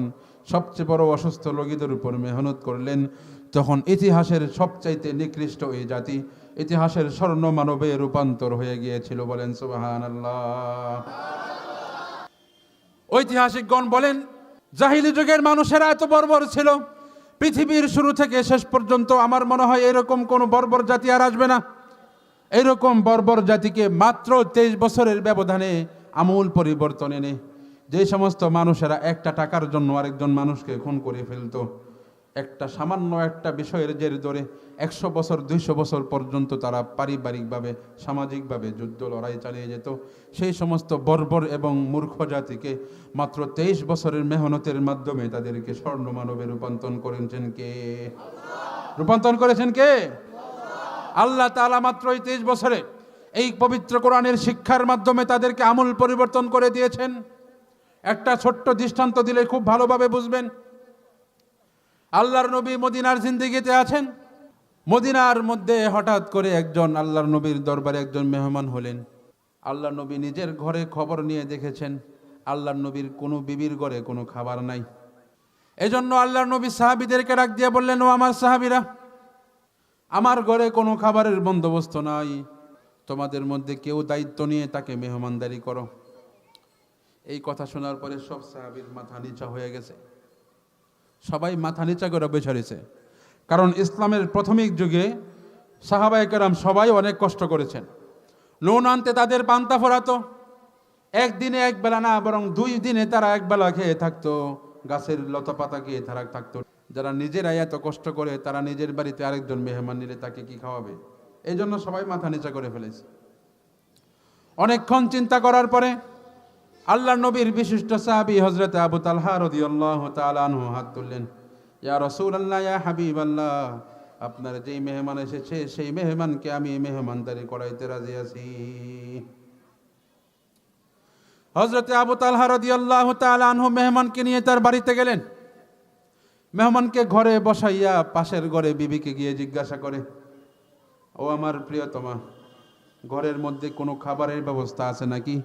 সবচেয়ে বড় অসুস্থ রোগীদের উপর মেহনত করলেন, তখন ইতিহাসের সবচাইতে নিকৃষ্ট এই জাতি ইতিহাসের স্বর্ণ মানবে রূপান্তর হয়ে গিয়েছিল, বলেন সুবহানাল্লাহ। ঐতিহাসিকগণ বলেন, জাহিলি যুগের মানুষেরা এত বর্বর ছিল, পৃথিবীর শুরু থেকে শেষ পর্যন্ত আমার মনে হয় এরকম কোনো বর্বর জাতি আর আসবে না। এরকম বর্বর জাতিকে মাত্র 23 বছরের ব্যবধানে আমূল পরিবর্তন এনে যে সমস্ত মানুষেরা একটা টাকার জন্য আরেকজন মানুষকে খুন করে ফেলতো, একটা সামান্য একটা বিষয়ের জের ধরে 100 বছর 200 বছর পর্যন্ত তারা পারিবারিকভাবে সামাজিকভাবে যুদ্ধ লড়াই চালিয়ে যেত, সেই সমস্ত বর্বর এবং মূর্খ জাতিকে মাত্র 23 বছরের মেহনতের মাধ্যমে তাদেরকে স্বর্ণ মানবে রূপান্তর করেছেন কে? রূপান্তর করেছেন কে? আল্লাহ তাআলা মাত্র এই 23 বছরে এই পবিত্র কোরআনের শিক্ষার মাধ্যমে তাদেরকে আমূল পরিবর্তন করে দিয়েছেন। একটা ছোট্ট দৃষ্টান্ত দিলে খুব ভালোভাবে বুঝবেন। আল্লাহর নবী মদিনার জিন্দেগিতে আছেন। মদিনার মধ্যে হঠাৎ করে একজন আল্লাহর নবীর দরবারে একজন মেহমান হলেন। আল্লাহর নবী নিজের ঘরে খবর নিয়ে দেখেছেন আল্লাহর নবীর কোনো বিবির ঘরে কোনো খাবার নাই। এজন্য আল্লাহর নবী সাহাবীদেরকে ডাক দিয়ে বললেন, ও আমার সাহাবীরা, আমার ঘরে কোনো খাবারের বন্দোবস্ত নাই, তোমাদের মধ্যে কেউ দায়িত্ব নিয়ে তাকে মেহমানদারি করো। এই কথা শোনার পরে সব সাহাবীর মাথা নিচা হয়ে গেছে, সবাই মাথা নিচা করে বসে রয়েছে। কারণ ইসলামের প্রাথমিক যুগে সাহাবায়ে কেরাম সবাই অনেক কষ্ট করেছেন। নুন আনতে তাদের পান্তা ফোরাতো, একদিনে এক বেলা না বরং 2 দিনে তারা এক বেলা খেয়ে থাকতো, গাছের লতা পাতা খেয়ে তারা থাকতো। যারা নিজেরাই এত কষ্ট করে তারা নিজের বাড়িতে আরেকজন মেহমান নিলে তাকে কি খাওয়াবে? এই জন্য সবাই মাথা নিচা করে ফেলেছে। অনেকক্ষণ চিন্তা করার পরে আল্লাহর নবীর বিশিষ্ট সাহাবী হযরত আবু তালহা রাদিয়াল্লাহু তাআলা আনহু হাত তুললেন, ইয়া রাসূলুল্লাহ, ইয়া হাবিবাল্লাহ, আপনার যেই মেহমান এসেছে সেই মেহমানকে আমি মেহমানদারি করাইতে রাজি আছি। হযরতে আবু তালহা রাদিয়াল্লাহু তাআলা আনহু মেহমানকে নিয়ে তার বাড়িতে গেলেন। মেহমানকে ঘরে বসাইয়া পাশের ঘরে বিবিকে গিয়ে জিজ্ঞাসা করে, ও আমার প্রিয়তমা, ঘরের মধ্যে কোনো খাবারের ব্যবস্থা আছে নাকি?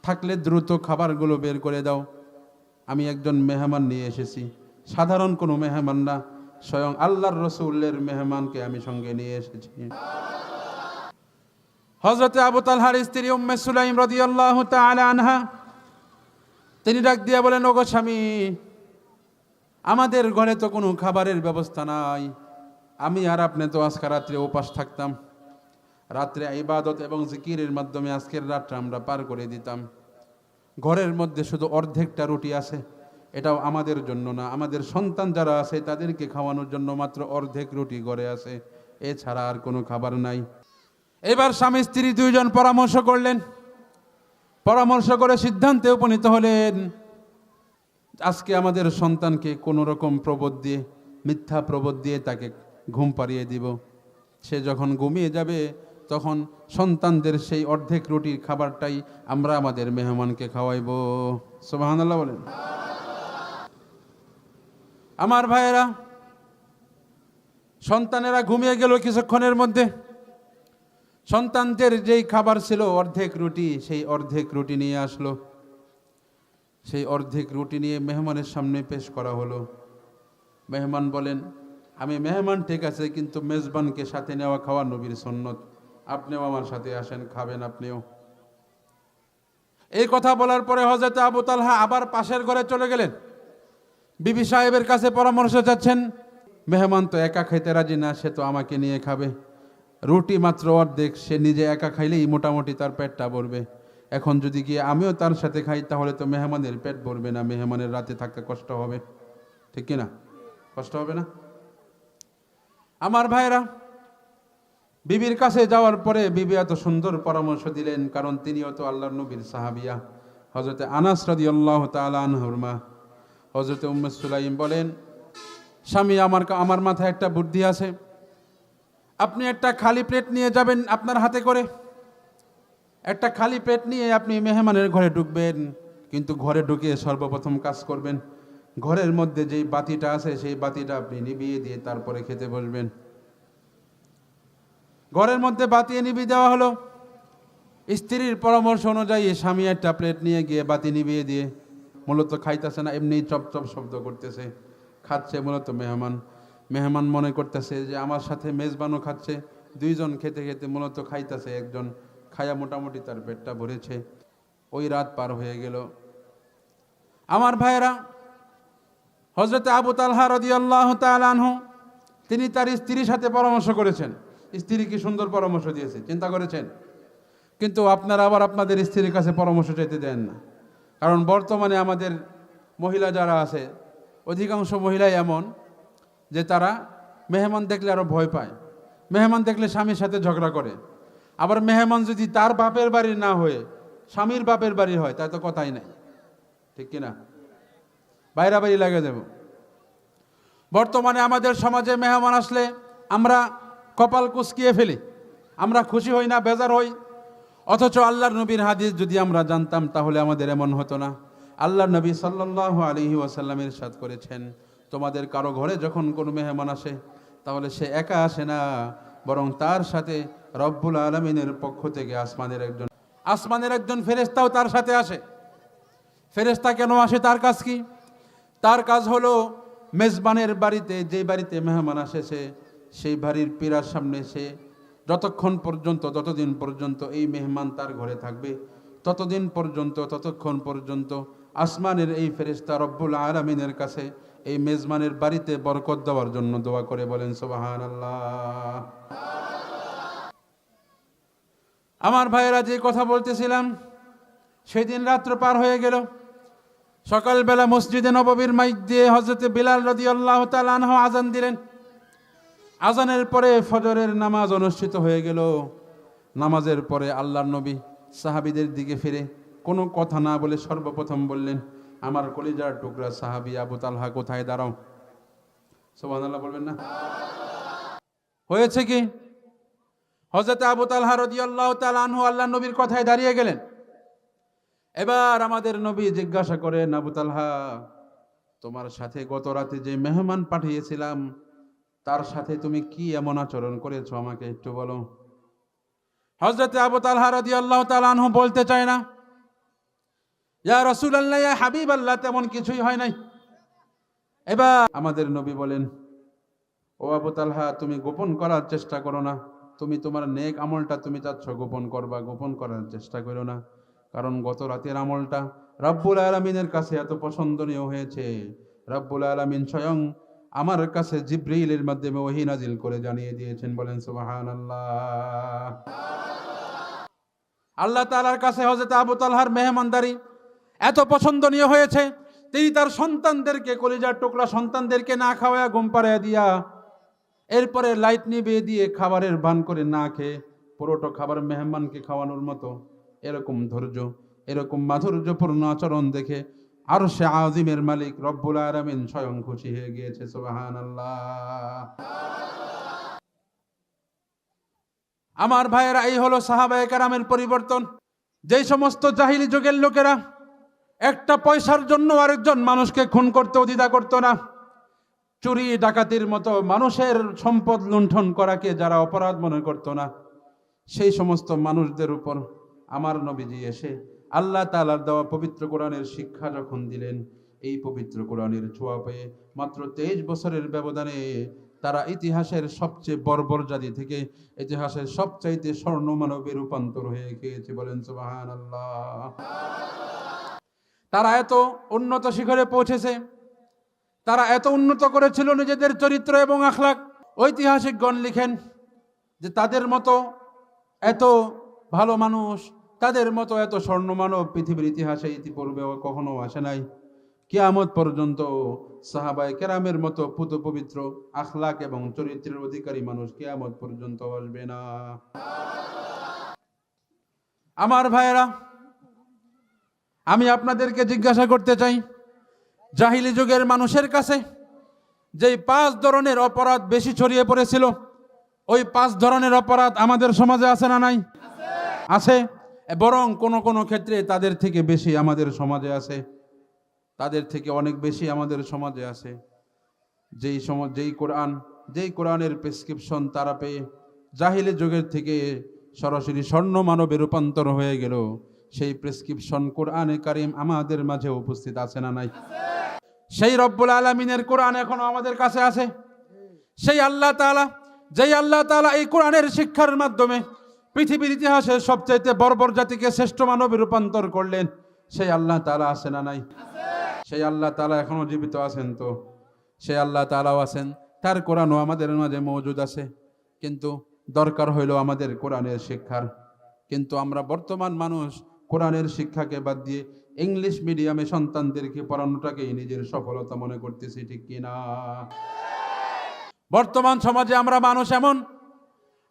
থাকলে দ্রুত খাবারগুলো বের করে দাও, আমি একজন মেহমান নিয়ে এসেছি, সাধারণ কোনো মেহমান না, স্বয়ং আল্লাহর রসুলের মেহমানকে আমি সঙ্গে নিয়ে এসেছি। হযরতে আবু তালহার স্ত্রী উম্মে সুলাইম রাদিয়াল্লাহু তাআলা আনহা তিনি ডাক দিয়া বলেন, ওগো স্বামী, আমাদের ঘরে তো কোনো খাবারের ব্যবস্থা নাই, আমি আর আপনি তো আজকে রাত্রে উপাস থাকতাম, রাত্রে ইবাদত এবং জিকিরের মাধ্যমে আজকের রাতটা আমরা পার করে দিতাম। ঘরের মধ্যে শুধু অর্ধেকটা রুটি আছে, এটাও আমাদের জন্য না, আমাদের সন্তান যারা আছে তাদেরকে খাওয়ানোর জন্য মাত্র অর্ধেক রুটি ঘরে আছে, এছাড়া আর কোনো খাবার নাই। এবার স্বামী স্ত্রী দুইজন পরামর্শ করলেন, পরামর্শ করে সিদ্ধান্তে উপনীত হলেন, আজকে আমাদের সন্তানকে কোনো রকম প্রবোধ দিয়ে, মিথ্যা প্রবোধ দিয়ে তাকে ঘুম পাড়িয়ে দিব। সে যখন ঘুমিয়ে যাবে তখন সন্তানদের সেই অর্ধেক রুটির খাবারটাই আমরা আমাদের মেহমানকে খাওয়াইব। সুবহানাল্লাহ বলেন। আমার ভাইয়েরা, সন্তানেরা ঘুমিয়ে গেল কিছুক্ষণের মধ্যে। সন্তানদের যেই খাবার ছিল অর্ধেক রুটি, সেই অর্ধেক রুটি নিয়ে আসলো। সেই অর্ধেক রুটি নিয়ে মেহমানের সামনে পেশ করা হলো। মেহমান বলেন, আমি মেহমান ঠিক আছে, কিন্তু মেজবানকে সাথে নেওয়া খাওয়া নবীর সুন্নত, আপনিও আমার সাথে আসেন, খাবেন আপনিও। এই কথা বলার পরে হযরত আবু তালহা আবার পাশের ঘরে চলে গেলেন, বিবি সাহেবের কাছে পরামর্শ চাচ্ছেন। মেহমান তো একা খাইতে রাজি না, সে তো আমাকে নিয়ে খাবে, রুটি মাত্র অর্ধেক, সে নিজে একা খাইলেই মোটামুটি তার পেটটা ভরবে। এখন যদি গিয়ে আমিও তার সাথে খাই তাহলে তো মেহমানের পেট ভরবে না, মেহমানের রাতে থাকতে কষ্ট হবে, ঠিক কিনা? কষ্ট হবে না? আমার ভাইরা, বিবির কাছে যাওয়ার পরে বিবি এত সুন্দর পরামর্শ দিলেন, কারণ তিনিও তো আল্লাহর নবীর সাহাবিয়া। হযরতে আনাস রাদিয়াল্লাহু তাআলা আনহুর মা হযরতে উম্মে সুলাইম বলেন, স্বামী, আমার মাথায় একটা বুদ্ধি আছে, আপনি একটা খালি প্লেট নিয়ে যাবেন আপনার হাতে করে, একটা খালি প্লেট নিয়ে আপনি মেহমানের ঘরে ঢুকবেন, কিন্তু ঘরে ঢুকে সর্বপ্রথম কাজ করবেন, ঘরের মধ্যে যেই বাতিটা আছে সেই বাতিটা আপনি নিভিয়ে দিয়ে তারপরে খেতে বসবেন। ঘরের মধ্যে বাতি নিভিয়ে দেওয়া হলো। স্ত্রীর পরামর্শ অনুযায়ী স্বামী একটা প্লেট নিয়ে গিয়ে বাতি নিভিয়ে দিয়ে, মূলত খাইতেছে না, এমনি চপ চপ শব্দ করতেছে, খাচ্ছে মূলত মেহমান মনে করতেছে যে আমার সাথে মেজবানও খাচ্ছে, দুইজন খেতে খেতে মূলত খাইতেছে, একজন খায়া মোটামুটি তার পেটটা ভরেছে। ওই রাত পার হয়ে গেল। আমার ভাইয়েরা, হযরতে আবু তালহা রাদিয়াল্লাহু তাআলা আনহু তিনি তার স্ত্রীর সাথে পরামর্শ করেছেন। স্ত্রী কি সুন্দর পরামর্শ দিয়েছে, চিন্তা করেছেন? কিন্তু আপনারা আবার আপনাদের স্ত্রীর কাছে পরামর্শ চাইতে দেন না, কারণ বর্তমানে আমাদের মহিলা যারা আছে, অধিকাংশ মহিলাই এমন যে তারা মেহমান দেখলে আরো ভয় পায়, মেহমান দেখলে স্বামীর সাথে ঝগড়া করে। আবার মেহমান যদি তার বাপের বাড়ি না হয়ে স্বামীর বাপের বাড়ি হয়, তাই তো কথাই নাই, ঠিক কিনা? বাইরা বাড়ি লাগে যাব। বর্তমানে আমাদের সমাজে মেহমান আসলে আমরা কপাল কুঁচকিয়ে ফেলি, আমরা খুশি হই না, বেজার হই। অথচ আল্লাহর নবীর হাদিস যদি আমরা জানতাম তাহলে আমাদের এমন হতো না। আল্লাহর নবী সাল্লাল্লাহু আলাইহি ওয়াসাল্লাম ইরশাদ করেছেন, তোমাদের কারো ঘরে যখন কোনো মেহমান আসে তাহলে সে একা আসে না, বরং তার সাথে রব্বুল আলামিনের পক্ষ থেকে আসমানের একজন ফেরেশতাও তার সাথে আসে। ফেরেশতা কেন আসে? তার কাজ কি? তার কাজ হলো মেজবানের বাড়িতে, যে বাড়িতে মেহমান আসেছে সেই বাড়ির পীড়ার সামনে সে যতক্ষণ পর্যন্ত, যতদিন পর্যন্ত এই মেহমান তার ঘরে থাকবে, ততক্ষণ পর্যন্ত আসমানের এই ফেরেশতা রব্বুল আলামিনের কাছে এই মেজবানের বাড়িতে বরকত দেওয়ার জন্য দোয়া করে। বলেন সুবহানাল্লাহ। আমার ভাইয়েরা, যে কথা বলতেছিলাম, সেদিন রাত্র পার হয়ে গেল। সকালবেলা মসজিদে নববীর মাইক দিয়ে হযরতে বিলাল রাদিয়াল্লাহু তাআলা আনহু আজান দিলেন। আজানের পরে ফজরের নামাজ অনুষ্ঠিত হয়ে গেল। নামাজের পরে আল্লাহর নবী সাহাবীদের দিকে ফিরে কোনো কথা না বলে সর্বপ্রথম বললেন, আমার কলিজার টুকরা সাহাবী আবু তালহা, কোথায়? দাঁড়াও। সুবহানাল্লাহ বলবেন না? হয়েছে কি? হযরত আবু তালহা রাদিয়াল্লাহু তাআলা আনহু আল্লাহর নবীর কথায় দাঁড়িয়ে গেলেন। এবার আমাদের নবী জিজ্ঞাসা করেন, আবু তালহা, তোমার সাথে গত রাতে যে মেহমান পাঠিয়েছিলাম তার সাথে তুমি কি এমন আচরণ করেছো আমাকে একটু বলো। হযরত আবু তালহা রাদিয়াল্লাহু তাআলা আনহু বলতে চায় না, ইয়া রাসূলুল্লাহ, ইয়া হাবিবাল্লাহ, তেমন কিছুই হয় নাই। এবার আমাদের নবী বলেন, ও আবু তালহা, তুমি গোপন করার চেষ্টা করো না। তুমি তোমার নেক আমলটা তুমি চাচ্ছ গোপন করবা, গোপন করার চেষ্টা করো না। কারণ গত রাতের আমলটা রব্বুল আলামিনের কাছে এত পছন্দনীয় হয়েছে, রব্বুল আলামিন স্বয়ং আমার কাছে জিবরীলের মাধ্যমে ওহী নাজিল করে জানিয়ে দিয়েছেন। বলেন সুবহানাল্লাহ। আল্লাহ তাআলার কাছে হযরত আবু তালহার মেহমানদারি এত পছন্দনীয় হয়েছে, তিনি তার সন্তানদেরকে, কলিজার টুকরা সন্তানদেরকে না খাওয়ায়া ঘুম পাড়াইয়া দিয়া, এরপরে লাইট নিভিয়ে দিয়ে খাবারের ভান করে না খেয়ে পুরোটা খাবার মেহমানকে খাওয়ানোর মতো এরকম ধৈর্য, এরকম মাধুর্যপূর্ণ আচরণ দেখে আরশে আজিমের মালিক রব্বুল আলামিন স্বয়ং খুশি হয়ে গিয়েছে। সুবহানাল্লাহ। আমার ভাইয়েরা, এই হলো সাহাবায়ে কেরামের পরিবর্তন। যেই সমস্ত জাহিলি যুগের লোকেরা একটা পয়সার জন্য আরেকজন মানুষকে খুন করতে দ্বিধা করতো না, চুরি ডাকাতির মতো মানুষের সম্পদ লুণ্ঠন করাকে যারা অপরাধ মনে করতো না, সেই সমস্ত মানুষদের উপর আমার নবীজি এসে আল্লাহ তাআলার দেওয়া পবিত্র কোরআনের শিক্ষা যখন দিলেন, এই পবিত্র কোরআনের ছোঁয়া পেয়ে মাত্র 23 বছরের ব্যবধানে তারা ইতিহাসের সবচেয়ে বর্বর জাতি থেকে ইতিহাসের সবচাইতে স্বর্ণ মানবে রূপান্তর হয়ে গিয়েছে। বলেন সুবহানাল্লাহ। তারা এত উন্নত শিখরে পৌঁছেছে, তারা এত উন্নত করেছিল নিজেদের চরিত্র এবং আখলাক। ঐতিহাসিকগণ লিখেন যে তাদের মতো এত ভালো মানুষ, তাদের মতো এত স্বর্ণ মানব পৃথিবীর ইতিহাসে ইতিপূর্বেও কখনো আসে নাই। কিয়ামত পর্যন্ত সাহাবায়ে কেরামের মতো পুত পবিত্র আখলাক এবং চরিত্রের অধিকারী মানুষ কিয়ামত পর্যন্ত আসবে না। আমার ভাইয়েরা, আমি আপনাদেরকে জিজ্ঞাসা করতে চাই, জাহিলি যুগের মানুষের কাছে যেই 5 ধরনের অপরাধ বেশি ছড়িয়ে পড়েছিল, ওই 5 ধরনের অপরাধ আমাদের সমাজে আছে না নাই? আছে। বরং কোন কোন ক্ষেত্রে তাদের থেকে বেশি আমাদের সমাজে আছে, তাদের থেকে অনেক বেশি আমাদের সমাজে আছে। যেই কোরআনের প্রেসক্রিপশন তারা পেয়ে জাহিলি যুগের থেকে সরাসরি স্বর্ণ মানবে রূপান্তর হয়ে গেল, সেই প্রেসক্রিপশন কোরআনে কারিম আমাদের মাঝে উপস্থিত আছে না নাই? সেই রব্বুল আলামিনের কোরআন এখনো আমাদের কাছে আছে। সেই আল্লাহ তাআলা, যেই আল্লাহ তাআলা এই কোরআনের শিক্ষার মাধ্যমে পৃথিবীর ইতিহাসের সবচাইতে বর্বর জাতিকে শ্রেষ্ঠ মানবে রূপান্তর করলেন, সেই আল্লাহ তাআলা আছে না নাই? সেই আল্লাহ তাআলা এখনো জীবিত আছেন। তো সেই আল্লাহ তাআলাও আছেন, তার কোরআনও আমাদের মাঝে মওজুদ আছে। কিন্তু দরকার হইল আমাদের কোরআনের শিক্ষার। কিন্তু আমরা বর্তমান মানুষ কোরআনের শিক্ষাকে বাদ দিয়ে ইংলিশ মিডিয়ামে সন্তানদেরকে পড়ানোটাকেই নিজের সফলতা মনে করতেছি, ঠিক কিনা? বর্তমান সমাজে আমরা মানুষ এমন,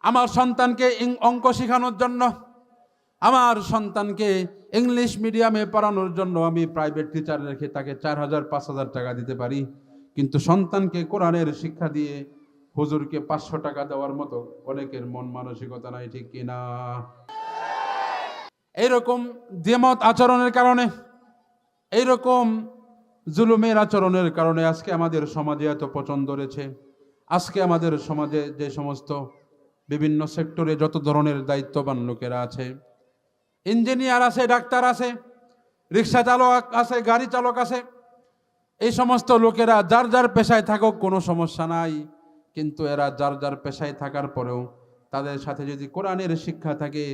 আমার সন্তানকে অঙ্ক শেখানোর জন্য, আমার সন্তানকে ইংলিশ মিডিয়ামে পড়ানোর জন্য আমি প্রাইভেট টিচার রেখে তাকে 4000-5000 টাকা দিতে পারি, কিন্তু সন্তানকে কোরআনের শিক্ষা দিয়ে হুজুরকে 500 টাকা দেওয়ার মতো অনেকের মন মানসিকতা নাই, ঠিক কিনা? এইরকম দ্বিমত আচরণের কারণে, এইরকম জুলুমের আচরণের কারণে আজকে আমাদের সমাজে এত পছন্দ রয়েছে। আজকে আমাদের সমাজে যে সমস্ত বিভিন্ন সেক্টরে যত ধরনের দায়িত্ববান লোকেরা আছে, ইঞ্জিনিয়ার আছে, ডাক্তার আছে, রিক্সা চালক আছে, গাড়ি চালক আছে, এই সমস্ত লোকেরা যার যার পেশায় থাকুক কোনো সমস্যা নাই, কিন্তু এরা যার যার পেশায় থাকার পরেও তাদের সাথে যদি কোরআনের শিক্ষা থাকে,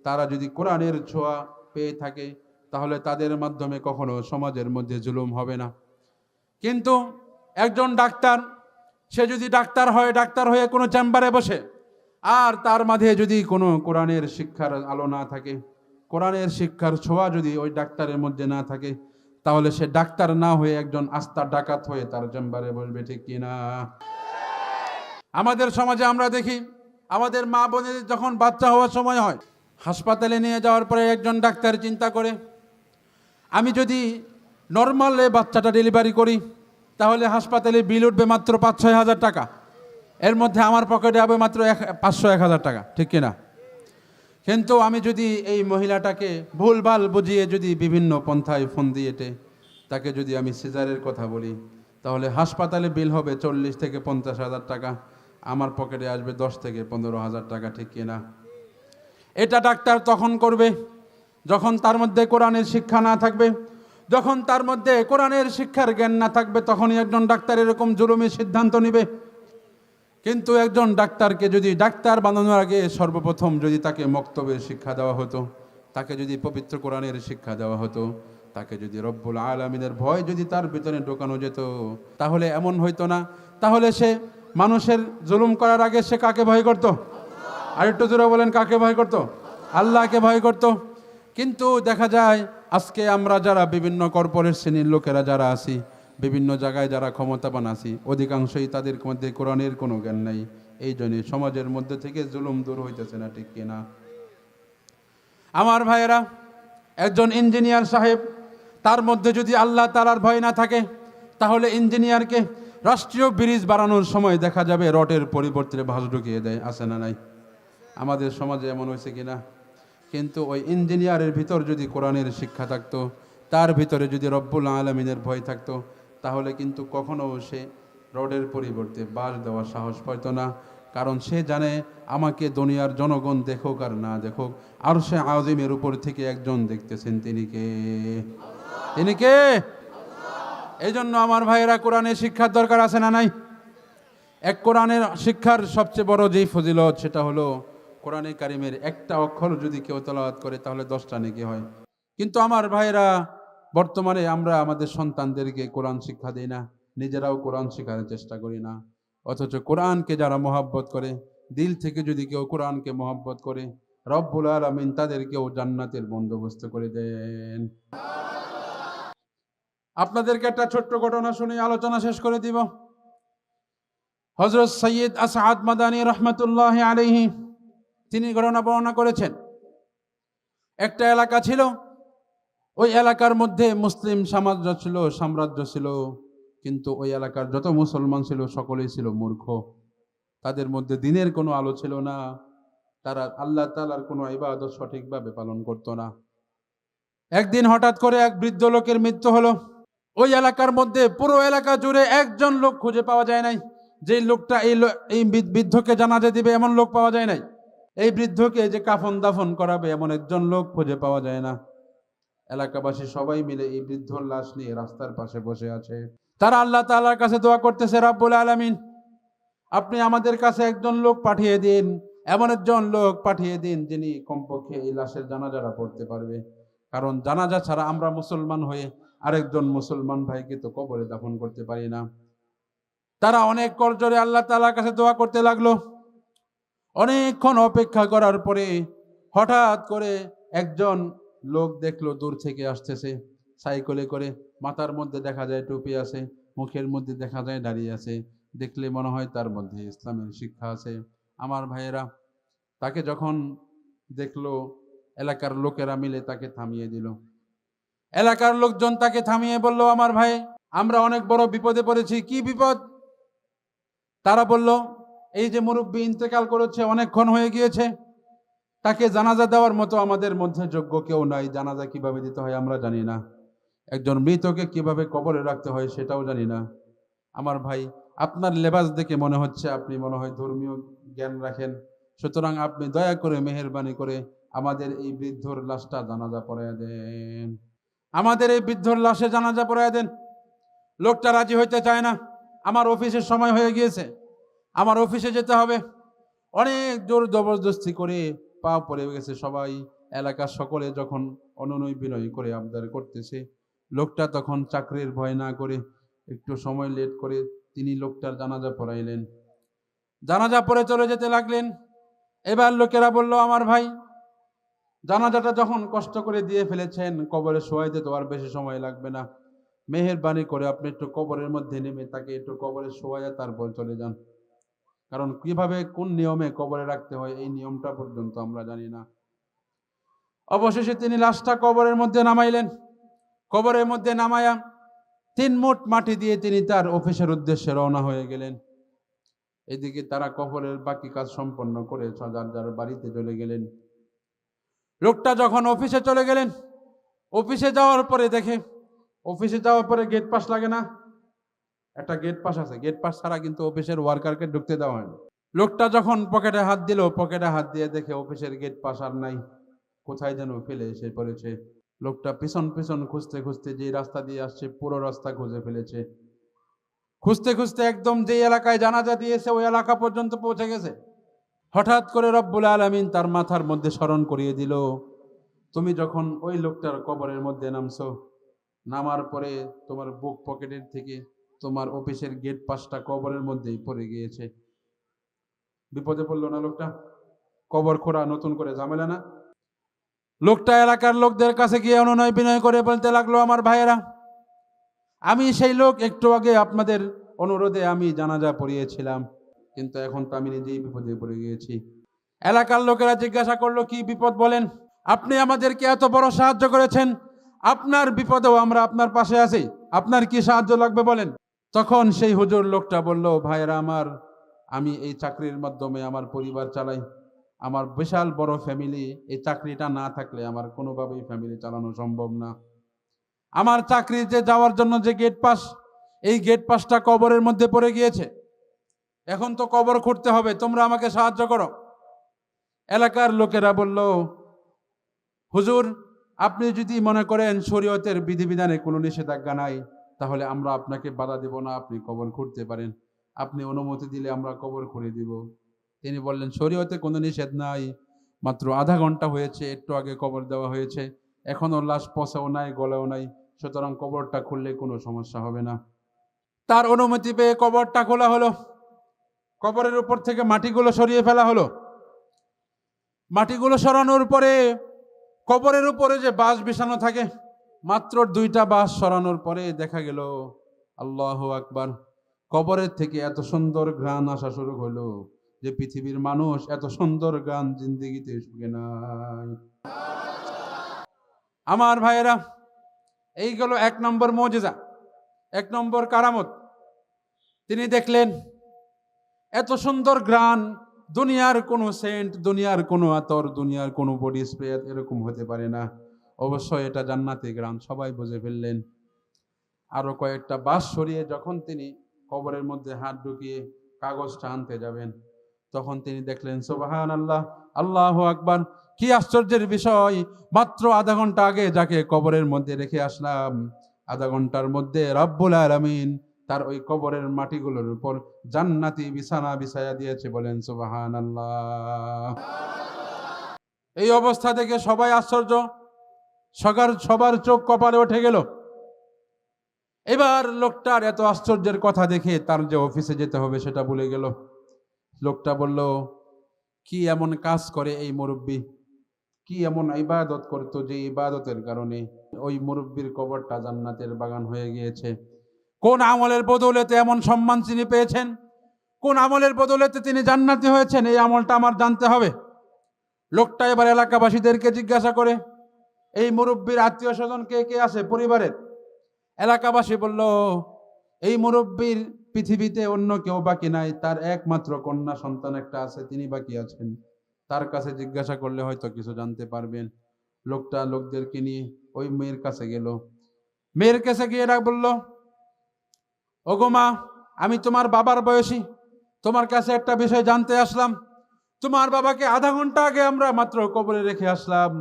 তারা যদি কোরআনের ছোঁয়া পেয়ে থাকে, তাহলে তাদের মাধ্যমে কখনো সমাজের মধ্যে জুলুম হবে না। কিন্তু একজন ডাক্তার, সে যদি ডাক্তার হয়, ডাক্তার হয়ে কোনো চেম্বারে বসে, আর তার মাঝে যদি কোনো কোরআনের শিক্ষার আলো না থাকে, কোরআনের শিক্ষার ছোঁয়া যদি ওই ডাক্তারের মধ্যে না থাকে, তাহলে সে ডাক্তার না হয়ে একজন আস্তা ডাকাত হয়ে তার চেম্বারে বসবে, ঠিক কিনা? আমাদের সমাজে আমরা দেখি, আমাদের মা বোনের যখন বাচ্চা হওয়ার সময় হয়, হাসপাতালে নিয়ে যাওয়ার পরে একজন ডাক্তার চিন্তা করে, আমি যদি নর্মালে বাচ্চাটা ডেলিভারি করি তাহলে হাসপাতালে বিল উঠবে মাত্র 5-6 হাজার টাকা। এর মধ্যে আমার পকেটে হবে মাত্র 500-1000 টাকা, ঠিক কিনা? কিন্তু আমি যদি এই মহিলাটাকে ভুলভাল বুঝিয়ে যদি বিভিন্ন পন্থায় ফোন দিয়েটে তাকে যদি আমি সিজারের কথা বলি, তাহলে হাসপাতালে বিল হবে 40-50 হাজার টাকা, আমার পকেটে আসবে 10-15 হাজার টাকা, ঠিক কিনা? এটা ডাক্তার তখন করবে যখন তার মধ্যে কোরআনের শিক্ষা না থাকবে। যখন তার মধ্যে কোরআনের শিক্ষার জ্ঞান না থাকবে, তখনই একজন ডাক্তার এরকম জুলুমি সিদ্ধান্ত নিবে। কিন্তু একজন ডাক্তারকে যদি ডাক্তার বানানোর আগে সর্বপ্রথম যদি তাকে মক্তবের শিক্ষা দেওয়া হতো, তাকে যদি পবিত্র কোরআনের শিক্ষা দেওয়া হতো, তাকে যদি রব্বুল আলামিনের ভয় যদি তার ভিতরে ঢোকানো যেত, তাহলে এমন হইতো না। তাহলে সে মানুষের জুলুম করার আগে সে কাকে ভয় করত? আরেকটু জোরে বলেন, কাকে ভয় করত? আল্লাহকে ভয় করত। কিন্তু দেখা যায় আজকে আমরা যারা বিভিন্ন কর্পোরেট শ্রেণীর লোকেরা যারা আছি, বিভিন্ন জায়গায় যারা ক্ষমতাবান আছি, অধিকাংশই তাদের মধ্যে কোরআনের কোনো জ্ঞান নাই। এই জন্যে সমাজের মধ্যে থেকে জুলুম দূর হইতেছে না, ঠিক কিনা? আমার ভাইয়েরা, একজন ইঞ্জিনিয়ার সাহেব, তার মধ্যে যদি আল্লাহ তাআলার ভয় না থাকে, তাহলে ইঞ্জিনিয়ারকে রাষ্ট্রীয় ব্রিজ বানানোর সময় দেখা যাবে রটের পরিবর্তে ভাঁজ ঢুকিয়ে দেয়, আছে না নাই? আমাদের সমাজে এমন হয়েছে কিনা? কিন্তু ওই ইঞ্জিনিয়ারের ভিতর যদি কোরআনের শিক্ষা থাকতো, তার ভিতরে যদি রব্বুল আলামিনের ভয় থাকতো, তাহলে কিন্তু কখনো সে রডের পরিবর্তে বাঁশ দেওয়ার সাহস পাইতো না। কারণ সে জানে আমাকে দুনিয়ার জনগণ দেখুক আর না দেখুক, আরশে আযিমের উপর থেকে একজন দেখতেছেন, তিনি কে? তিনি কে? এই জন্য আমার ভাইয়েরা, কোরআনের শিক্ষার দরকার আছে না নাই? এক কোরআনের শিক্ষার সবচেয়ে বড় যেই ফজিলত, সেটা হলো কোরআনে কারিমের একটা অক্ষর যদি কেউ তেলাওয়াত করে তাহলে 10টা নেকি হয়। কিন্তু আমার ভাইরা, বর্তমানে আমরা আমাদের সন্তানদেরকে কোরআন শিক্ষা দিই না, নিজেরাও কোরআন শেখার চেষ্টা করি না। অথচ কোরআনকে যারা মহব্বত করে, দিল থেকে যদি কেউ কোরআনকে মহব্বত করে, রব্বুল আলামিন তাদেরকেও জান্নাতের বন্দোবস্ত করে দেন। আপনাদেরকে একটা ছোট্ট ঘটনা শুনে আলোচনা শেষ করে দিব। হযরত সৈয়দ আসআদ মাদানী রহমতুল্লাহ আলাইহি তিনি ঘটনা বর্ণনা করেছেন। একটা এলাকা ছিল, ওই এলাকার মধ্যে মুসলিম সাম্রাজ্য ছিল, কিন্তু ওই এলাকার যত মুসলমান ছিল সকলেই ছিল মূর্খ। তাদের মধ্যে দিনের কোনো আলো ছিল না, তারা আল্লাহ তাআলার কোনো ইবাদত সঠিকভাবে পালন করতো না। একদিন হঠাৎ করে এক বৃদ্ধ লোকের মৃত্যু হলো। ওই এলাকার মধ্যে পুরো এলাকা জুড়ে একজন লোক খুঁজে পাওয়া যায় নাই, যে লোকটা এই বৃদ্ধকে জানাজা দিবে, এমন লোক পাওয়া যায় নাই। এই বৃদ্ধকে যে কাফন দাফন করাবে, এমন একজন লোক খুঁজে পাওয়া যায় না। এলাকাবাসী সবাই মিলে এই বৃদ্ধর লাশ নিয়ে রাস্তার পাশে বসে আছে। তারা আল্লাহ তাআলার কাছে দোয়া করতেছে, রব্বুল আলামিন, আপনি আমাদের কাছে একজন লোক পাঠিয়ে দিন, এমন একজন লোক পাঠিয়ে দিন যিনি কমপক্ষে এই লাশের জানাজাটা পড়তে পারবে। কারণ জানাজা ছাড়া আমরা মুসলমান হয়ে আরেকজন মুসলমান ভাইকে তো কবরে দাফন করতে পারি না। তারা অনেক করজোরে আল্লাহ তাআলার কাছে দোয়া করতে লাগলো। অনেকক্ষণ অপেক্ষা করার পরে হঠাৎ করে একজন লোক দেখলো দূর থেকে আসতেছে, সাইকেলে করে, মাথার মধ্যে দেখা যায় টুপি আছে, মুখের মধ্যে দেখা যায় দাঁড়িয়ে আছে। দেখলে মনে হয় তার মধ্যে ইসলামের শিক্ষা আছে। আমার ভাইয়েরা, তাকে যখন দেখলো, এলাকার লোকেরা মিলে তাকে থামিয়ে দিল। এলাকার লোকজন তাকে থামিয়ে বলল, আমার ভাই, আমরা অনেক বড় বিপদে পড়েছি। কি বিপদ? তারা বলল, এই যে মুরব্বী ইন্তেকাল করেছে, অনেকক্ষণ হয়ে গিয়েছে, তাকে জানাজা দেওয়ার মতো আমাদের মধ্যে যোগ্য কেউ নাই। জানাজা কিভাবে দিতে হয় আমরা জানি না, একজন মৃতকে কিভাবে কবরে রাখতে হয় সেটাও জানি না। আমার ভাই, আপনার লেবাস দেখে মনে হচ্ছে আপনি মনে হয় ধর্মীয় জ্ঞান রাখেন, সুতরাং আপনি দয়া করে মেহেরবানি করে আমাদের এই বৃদ্ধর লাশটা জানাজা পড়াইয়া দেন, আমাদের এই বৃদ্ধর লাশে জানাজা পড়াইয়া দেন। লোকটা রাজি হইতে চায় না। আমার অফিসের সময় হয়ে গিয়েছে, আমার অফিসে যেতে হবে। অনেক জোর জবরদস্তি করে পা পড়ে গেছে সবাই। এলাকার সকলে যখন অনুনয় বিনয় করে আবদার করতেছে, লোকটা তখন চাকরির ভয় না করে একটু সময় লেট করে তিনি লোকটার জানাজা পড়াইলেন। জানাজা পড়ে চলে যেতে লাগলেন। এবার লোকেরা বলল, আমার ভাই, জানাজাটা যখন কষ্ট করে দিয়ে ফেলেছেন, কবরে শোয়াইতে তো আর বেশি সময় লাগবে না, মেহেরবানি করে আপনি একটু কবরের মধ্যে নেমে তাকে একটু কবরে শোয়াইয়া তারপর চলে যান। কারণ কিভাবে কোন নিয়মে কবরে রাখতে হয় এই নিয়মটা পর্যন্ত আমরা জানি না। অবশেষে তিনি লাশটা কবরের মধ্যে নামাইলেন। কবরের মধ্যে নামায়া 3 মুঠ মাটি দিয়ে তিনি তার অফিসের উদ্দেশ্যে রওনা হয়ে গেলেন। এদিকে তারা কবরের বাকি কাজ সম্পন্ন করে যার যার বাড়িতে চলে গেলেন। লোকটা যখন অফিসে চলে গেলেন, অফিসে যাওয়ার পরে দেখে, অফিসে যাওয়ার পরে গেট পাস লাগে না, একটা গেট পাস আছে, গেট পাস ছাড়া কিন্তু অফিসের ওয়ার্কারকে ঢুকতে দেওয়া হয় না। লোকটা যখন পকেটে হাত দিল, পকেটে হাত দিয়ে দেখে অফিসের গেট পাস আর নাই, কোথায় যেন ফেলে এসে পড়েছে। লোকটা পিছন পিছন খুঁজতে খুঁজতে যে রাস্তা দিয়ে আসছে পুরো রাস্তা খুঁজে ফেলেছে। খুঁজতে খুঁজতে একদম যে এলাকায় জানাজা দিয়েছে ওই এলাকা পর্যন্ত পৌঁছে গেছে। হঠাৎ করে রব্বুল আলামিন তার মাথার মধ্যে স্মরণ করিয়ে দিল, তুমি যখন ওই লোকটার কবরের মধ্যে নামছো, নামার পরে তোমার বুক পকেটের থেকে তোমার অফিসের গেট পাসটা কবরের মধ্যেই পড়ে গিয়েছে। বিপদে পড়লো না লোকটা? কবর খোঁড়া নতুন করে ঝামেলা না? লোকটা এলাকার লোকদের কাছে গিয়ে অনুনয় বিনয় করে বলতে লাগলো, আমার ভাইয়েরা, আমি সেই লোক, একটু আগে আপনাদের অনুরোধে আমি জানাজা পড়িয়েছিলাম, কিন্তু এখন তো আমি নিজেই বিপদে পড়ে গিয়েছি। এলাকার লোকেরা জিজ্ঞাসা করলো, কি বিপদ বলেন? আপনি আমাদেরকে এত বড় সাহায্য করেছেন, আপনার বিপদেও আমরা আপনার পাশে আছি, আপনার কি সাহায্য লাগবে বলেন? তখন সেই হুজুর লোকটা বলল, ভাইয়েরা আমার, আমি এই চাকরির মাধ্যমে আমার পরিবার চালাই, আমার বিশাল বড় ফ্যামিলি, এই চাকরিটা না থাকলে আমার কোনোভাবেই ফ্যামিলি চালানো সম্ভব না। আমার চাকরিতে যাওয়ার জন্য যে গেট পাস, এই গেট পাসটা কবরের মধ্যে পড়ে গিয়েছে, এখন তো কবর খুঁড়তে হবে, তোমরা আমাকে সাহায্য করো। এলাকার লোকেরা বলল, হুজুর, আপনি যদি মনে করেন শরীয়তের বিধিবিধানে কোনো নিষেধাজ্ঞা নাই, তাহলে আমরা আপনাকে বাধা দেব না, আপনি কবর খুঁড়তে পারেন, আপনি অনুমতি দিলে আমরা কবর খুঁড়ে দিব। তিনি বললেন, শরীয়তে কোনো নিষেধ নাই, মাত্র আধা ঘন্টা হয়েছে, একটু আগে কবর দেওয়া হয়েছে, এখনো লাশ পচাও নাই, গলেও নাই, সুতরাং কবরটা খুললে কোনো সমস্যা হবে না। তার অনুমতি পেয়ে কবরটা খোলা হলো। কবরের উপর থেকে মাটিগুলো সরিয়ে ফেলা হলো। মাটিগুলো সরানোর পরে কবরের উপরে যে বাঁশ বিছানো থাকে, মাত্র 2টা বাঁশ সরানোর পরে দেখা গেল, আল্লাহু আকবার, কবরের থেকে এত সুন্দর ঘ্রাণ আসা শুরু হলো যে পৃথিবীর মানুষ এত সুন্দর গান জিন্দেগিতে শুনে নাই। আমার ভাইয়েরা, এই গেল 1 নম্বর মুজিজা, 1 নম্বর কারামত। তিনি দেখলেন এত সুন্দর ঘ্রাণ, দুনিয়ার কোনো সেন্ট, দুনিয়ার কোনো আতর, দুনিয়ার কোনো বডি স্প্রে এরকম হতে পারে না, অবশ্যই এটা জান্নাতি ঘ্রাণ, সবাই বুঝে ফেললেন। আরো কয়েকটা বাঁশ সরিয়ে যখন তিনি কবরের মধ্যে হাত ঢুকিয়ে কাগজটা আনতে যাবেন, তখন তিনি দেখলেন, সুবহানাল্লাহ, আল্লাহু আকবার, কি আশ্চর্যের বিষয়, মাত্র আধা ঘন্টা আগে যাকে কবরের মধ্যে রেখে আসলাম, আধা ঘন্টার মধ্যে রব্বুল আলামিন তার ওই কবরের মাটিগুলোর উপর জান্নাতি বিছানা বিছায়া দিয়েছে। বলেন সুবহানাল্লাহ। এই অবস্থা দেখে সবাই আশ্চর্য, সবার চোখ কপালে উঠে গেল। এবার লোকটার এত আশ্চর্যের কথা দেখে তার যে অফিসে যেতে হবে সেটা ভুলে গেল। লোকটা বলল, কি এমন কাজ করে এই মুরব্বী, কি এমন ইবাদত করতো যে ইবাদতের কারণে ওই মুরব্বীর কবরটা জান্নাতের বাগান হয়ে গিয়েছে? কোন আমলের বদৌলতে এমন সম্মান তিনি পেয়েছেন? কোন আমলের বদৌলতে তিনি জান্নাতি হয়েছেন? এই আমলটা আমার জানতে হবে। লোকটা এবার এলাকাবাসীদেরকে জিজ্ঞাসা করে, এই মুরব্বীর আত্মীয় স্বজন কে কে আছে পরিবারের? এলাকাবাসী বলল, এই মুরব্বীর পৃথিবীতে অন্য কেউ বাকি নাই, তার একমাত্র কন্যা সন্তান একটা আছে, তিনি বাকি আছেন, তার কাছে জিজ্ঞাসা করলে হয়তো কিছু জানতে পারবেন। লোকটা লোকদেরকে নিয়ে ওই মেয়ের কাছে গেল। মেয়ের কাছে গিয়ে বলল, ওগো মা, আমি তোমার বাবার বয়সী, তোমার কাছে একটা বিষয় জানতে আসলাম। তোমার বাবাকে আধা ঘন্টা আগে আমরা মাত্র কবরে রেখে আসলাম,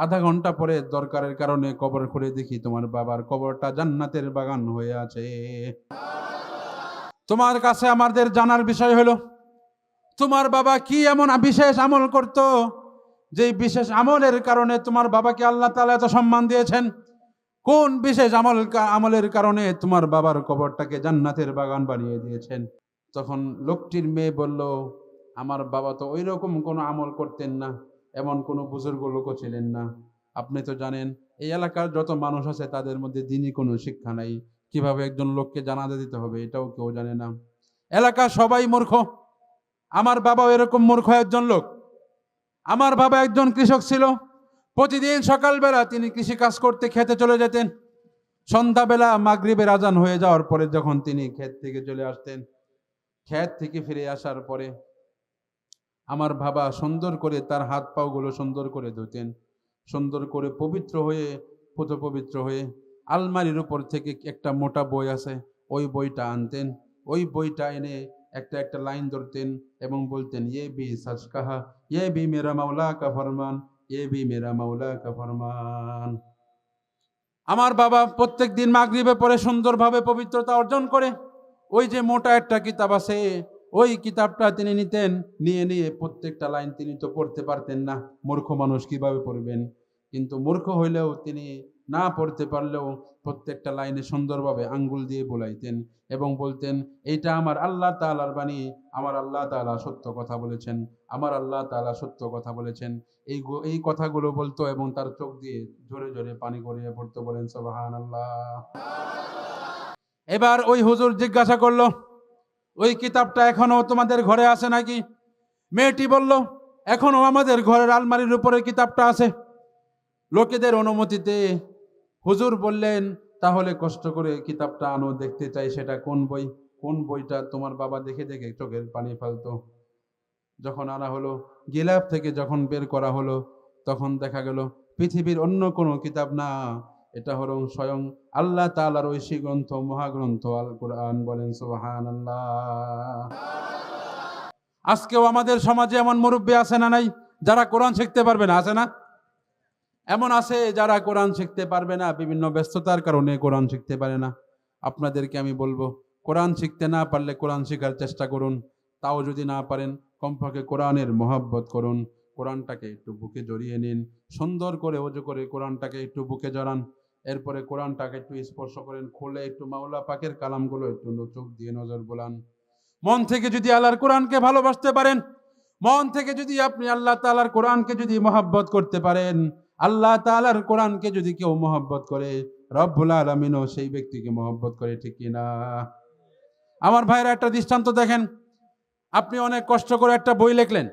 আধা ঘন্টা পরে দরকারের কারণে কবর খুঁড়ে দেখি তোমার বাবার কবরটা জান্নাতের বাগান হয়ে আছে। তোমার কাছে আমাদের জানার বিষয় হলো, তোমার বাবা কি এমন বিশেষ আমল করত, যে বিশেষ আমলের কারণে তোমার বাবাকে আল্লাহ তাআলা এত সম্মান দিয়েছেন? কোন বিশেষ আমলের কারণে তোমার বাবার কবরটাকে জান্নাতের বাগান বানিয়ে দিয়েছেন? তখন লোকটির মেয়ে বলল, আমার বাবা তো ওই রকম কোনো আমল করতেন না, এমন কোনো বুজুর্গ লোকও ছিলেন না। আপনি তো জানেন এই এলাকার যত মানুষ আছে তাদের মধ্যে দিনই কোনো শিক্ষা নাই, কিভাবে একজন লোককে জানাজা দিতে হবে এটাও কেউ জানে না। এলাকার সবাই মূর্খ, আমার বাবাও এরকম মূর্খ একজন লোক। আমার বাবা একজন কৃষক ছিল, প্রতিদিন সকালবেলা তিনি কৃষি কাজ করতে খেতে চলে যেতেন, সন্ধ্যাবেলা মাগরিবের আজান হয়ে যাওয়ার পরে যখন তিনি ক্ষেত থেকে চলে আসতেন, ক্ষেত থেকে ফিরে আসার পরে আমার বাবা সুন্দর করে তার হাত পাগুলো সুন্দর করে ধুতেন, সুন্দর করে পবিত্র হয়ে পবিত্র হয়ে আলমারির উপর থেকে একটা মোটা বই আছে, ওই বইটা আনতেন। ওই বইটা এনে একটা একটা লাইন ধরতেন এবং বলতেন, ইয়ে বি সচ কাহা, ইয়ে বি মেরা মাওলা কা ফরমান, ইয়ে বি মেরা মাওলা কা ফরমান। আমার বাবা প্রত্যেক দিন মাগরিবে পরে সুন্দরভাবে পবিত্রতা অর্জন করে ওই যে মোটা একটা কিতাব আছে, ওই কিতাবটা তিনি নিতেন, নিয়ে নিয়ে প্রত্যেকটা লাইন তিনি তো পড়তে পারতেন না, মূর্খ মানুষ কিভাবে পড়বেন, কিন্তু মূর্খ হইলেও তিনি না পড়তে পারলেও প্রত্যেকটা লাইনে সুন্দরভাবে আঙ্গুল দিয়ে বোলাইতেন এবং বলতেন, এইটা আমার আল্লাহ তাআলার বাণী, আমার আল্লাহ তাআলা সত্য কথা বলেছেন, আমার আল্লাহ তাআলা সত্য কথা বলেছেন। এই কথাগুলো বলতো এবং তার চোখ দিয়ে জোরে জোরে পানি গড়িয়ে পড়তো। বলেন সুবহানাল্লাহ। এবার ওই হুজুর জিজ্ঞাসা করলো, ওই কিতাবটা এখনো তোমাদের ঘরে আছে নাকি? মেয়েটি বলল, এখনো আমাদের ঘরের আলমারির উপরে কিতাবটা আছে। লোকেদের অনুমতিতে হুজুর বললেন, তাহলে কষ্ট করে কিতাবটা আনো, দেখতে চাই সেটা কোন বই। কোন বইটা? তোমার বাবা দেখে দেখে চোখের পানি ফেলতো। যখন আনা হলো, গিলাফ থেকে যখন বের করা হলো, তখন দেখা গেল পৃথিবীর অন্য কোনো কিতাব না, এটা হলো স্বয়ং আল্লাহ তাআলার ঐশী গ্রন্থ, মহাগ্রন্থ আল কোরআন। বলেন সুবহানাল্লাহ। আজকেও আমাদের সমাজে এমন মুরব্বী আছে না নাই, যারা কোরআন শিখতে পারবে না? আছে না? এমন আছে যারা কোরআন শিখতে পারবে না, বিভিন্ন ব্যস্ততার কারণে কোরআন শিখতে পারে না। আপনাদেরকে আমি বলবো, কোরআন শিখতে না পারলে কোরআন শেখার চেষ্টা করুন। তাও যদি না পারেন, কমপক্ষে কোরআনের মহব্বত করুন, কোরআনটাকে একটু বুকে জড়িয়ে নিন, সুন্দর করে ওযু করে কোরআনটাকে একটু বুকে জড়ান, এরপরে কোরআনটাকে একটু স্পর্শ করেন, খুলে একটু মাওলা পাকের কালামগুলো একটু চোখ দিয়ে নজর বোলান। মন থেকে যদি আল্লাহর কোরআনকে ভালোবাসতে পারেন, মন থেকে যদি আপনি আল্লাহ তাআলার কোরআনকে যদি মহব্বত করতে পারেন, আল্লাহ তাআলার কোরআনকে যদি কেউ মহব্বত করে, রব্বুল আলামিনও সেই ব্যক্তিকে মহব্বত করে। ঠিক কিনা? আমার ভাইরা, একটা দৃষ্টান্ত দেখেন। আপনি অনেক কষ্ট করে একটা বই লিখলেন,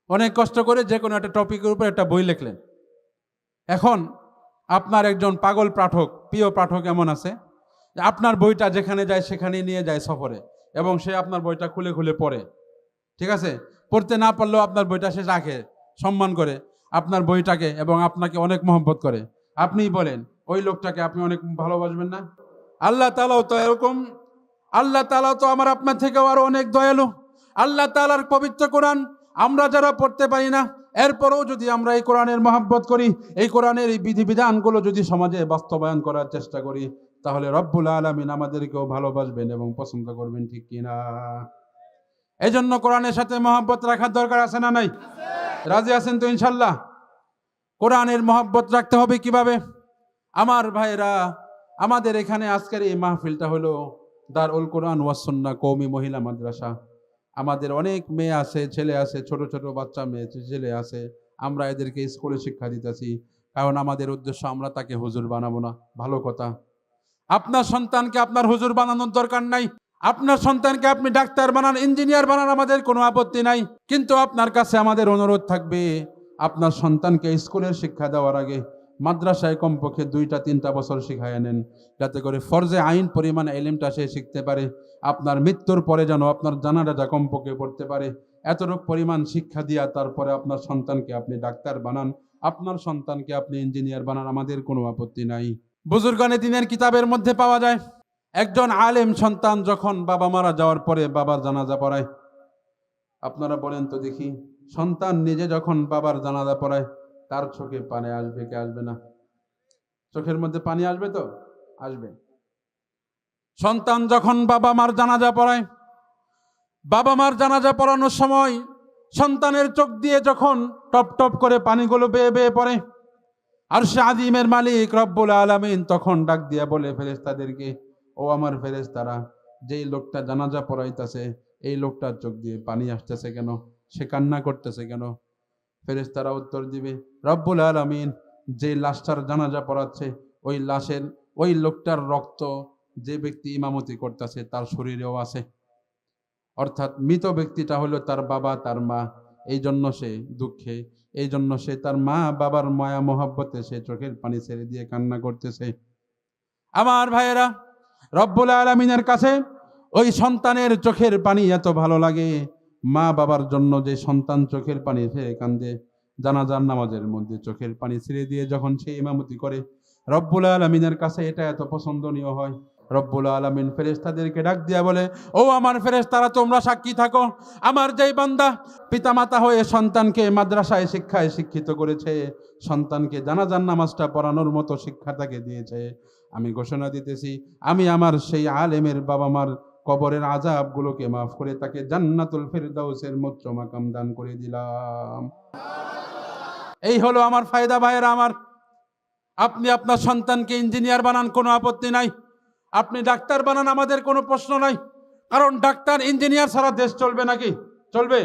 অনেক কষ্ট করে যে কোনো একটা টপিকের উপর একটা বই লিখলেন। এখন আপনার একজন পাগল পাঠক, প্রিয় পাঠক এমন আছে, আপনার বইটা যেখানে যায় সেখানে নিয়ে যায় সফরে, এবং সে আপনার বইটা খুলে খুলে পড়ে। ঠিক আছে? পড়তে না পারলেও আপনার বইটা সে রাখে, সম্মান করে আপনার বইটাকে, এবং আপনাকে অনেক মহব্বত করে। আপনি বলেন, ওই লোকটাকে আপনি অনেক ভালোবাসবেন না? আল্লাহ তাআলাও তো এরকম। আল্লাহ তাআলা তো আমার আপনার থেকেও আরো অনেক দয়ালু। আল্লাহ তাআলার পবিত্র কোরআন আমরা যারা পড়তে পারি না, এরপরেও যদি আমরা এই কোরআনের মহব্বত করি, এই কোরআনের এই বিধিবিধানগুলো যদি সমাজে বাস্তবায়ন করার চেষ্টা করি, তাহলে রব্বুল আলামিন আমাদেরকেও ভালোবাসবেন এবং পছন্দ করবেন। ঠিক কিনা? এই জন্য কোরআনের সাথে মহব্বত রাখার দরকার আছে না নাই? রাজি আছেন তো ইনশাল্লাহ? কোরআনের মহব্বত রাখতে হবে কিভাবে? আমার ভাইরা, আমাদের এখানে আজকের এই মাহফিলটা হলো দারুল কোরআন ওয়াস সুন্নাহ কওমি মহিলা মাদ্রাসা। আমাদের অনেক মেয়ে আছে, ছেলে আছে, ছোট ছোট বাচ্চা মেয়ে ছেলে আছে। আমরা এদেরকে স্কুলে শিক্ষা দিতেছি, কারণ আমাদের উদ্দেশ্য আমরা তাকে হুজুর বানাবো না। ভালো কথা। আপনার সন্তানকে আপনার হুজুর বানানোর দরকার নাই। আপনার সন্তানকে আপনি ডাক্তার বানান, ইঞ্জিনিয়ার বানান, আমাদের কোনো আপত্তি নাই। কিন্তু আপনার কাছে আমাদের অনুরোধ থাকবে, আপনার সন্তানকে স্কুলের শিক্ষা দেওয়ার আগে মাদ্রাসায় কমপক্ষে 2-3 বছর শিখায় নেন, যাতে করে ফরজে আইন পরিমাণ ইলমটা সে শিখতে পারে। আপনার মৃত্যুর পরে যেন আপনার জানাজা কমপক্ষে পড়তে পারে। এতটুকু পরিমাণ শিক্ষা দিয়া তারপরে আপনার সন্তানকে আপনি ডাক্তার বানান, আপনার সন্তানকে আপনি ইঞ্জিনিয়ার বানান, আমাদের কোনো আপত্তি নাই। বুজুর্গানে দিনের কিতাবের মধ্যে পাওয়া যায়, একজন আলেম সন্তান যখন বাবা মারা যাওয়ার পরে বাবার জানাজা পড়ায়। আপনারা বলেন তো দেখি, সন্তান নিজে যখন বাবার জানাজা পড়ায়, তার চোখে পানি আসবে কি আসবে না? চোখের মধ্যে পানি আসবে তো? আসবে। সন্তান যখন বাবা মার জানাজা পড়ায়, বাবা মার জানাজা পড়ানোর সময় সন্তানের চোখ দিয়ে যখন টপ টপ করে পানিগুলো বেয়ে বেয়ে পড়ে, আরশে আযীমের মালিক রব্বুল আলামিন তখন ডাক দিয়া বলে ফেরেশতাদেরকে, ও আমার ফেরেশতারা, যেই লোকটা জানাজা পড়াইতেছে, এই লোকটার চোখ দিয়ে পানি আসতেছে কেন? সে কান্না করতেছে কেন? ফেরেশতারা উত্তর দিবে, রব্বুল আলামিন যে লাশটার জানাজা পড়াচ্ছে, ওই লাশের ওই লোকটার রক্ত যে ব্যক্তি ইমামতি করতেছে তার শরীরেও আছে। অর্থাৎ মৃত ব্যক্তিটা হলো তার বাবা, তার মা। এই জন্য সে দুঃখে, এই জন্য সে তার মা বাবার মায়া মহব্বতে সে চোখের পানি ছেড়ে দিয়ে কান্না করতেছে। আমার ভাইয়েরা, রব্বুল আলামিনের কাছে ওই সন্তানের চোখের পানি এত ভালো লাগে, মা বাবার জন্য যে সন্তান চোখের পানি ফেলে কান্দে, জানাজার নামাজের মধ্যে চোখের পানি ছেড়ে দিয়ে যখন সে ইমামতি করে, রব্বুল আলামিনের কাছে এটা এত পছন্দনীয় হয়। রব্বুল আলামিন ফেরেশতাদেরকে ডাক দিয়া বলে, ও আমার ফেরেশতারা, তোমরা সাক্ষী থাকো, আমার যেই বান্দা পিতামাতা হয়ে সন্তানকে মাদ্রাসায় শিক্ষায় শিক্ষিত করেছে, সন্তানকে জানাজার নামাজটা পড়ানোর মতো শিক্ষা তাকে দিয়েছে, আমি ঘোষণা দিতেছি, আমি আমার সেই আলেমের বাবা মার কবরের আযাবগুলোকে মাফ করে তাকে জান্নাতুল ফিরদাউসের উচ্চ মাকাম দান করে দিলাম। এই হলো আমার ফায়দা ভাইয়েরা আমার। আপনি আপনার সন্তানকে ইঞ্জিনিয়ার বানান, কোনো আপত্তি নাই। আপনি ডাক্তার বানান, আমাদের কোনো প্রশ্ন নাই। কারণ ডাক্তার ইঞ্জিনিয়ার ছাড়া দেশ চলবে নাকি? চলবে?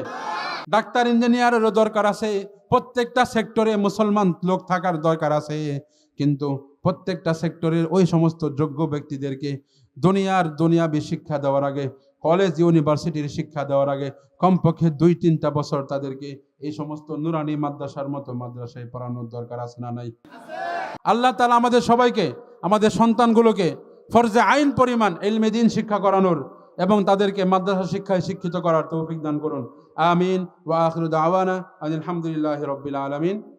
ডাক্তার ইঞ্জিনিয়ারেরও দরকার আছে, প্রত্যেকটা সেক্টরে মুসলমান লোক থাকার দরকার আছে, কিন্তু প্রত্যেকটা সেক্টরের ওই সমস্ত যোগ্য ব্যক্তিদেরকে দুনিয়াবি শিক্ষা দেওয়ার আগে, কলেজ ইউনিভার্সিটির শিক্ষা দেওয়ার আগে কমপক্ষে 2-3টা বছর তাদেরকে এই সমস্ত নুরানি মাদ্রাসার মতো মাদ্রাসায় পড়ানোর দরকার আছে না নাই? আল্লাহ তাআলা আমাদের সবাইকে, আমাদের সন্তানগুলোকে ফরজে আইন পরিমাণ ইলমে দ্বীন শিক্ষা করানোর এবং তাদেরকে মাদ্রাসা শিক্ষায় শিক্ষিত করার তৌফিক দান করুন। আমিন। ওয়া আখিরু দাওয়ানা আলহামদুলিল্লাহি রাব্বিল আলামিন।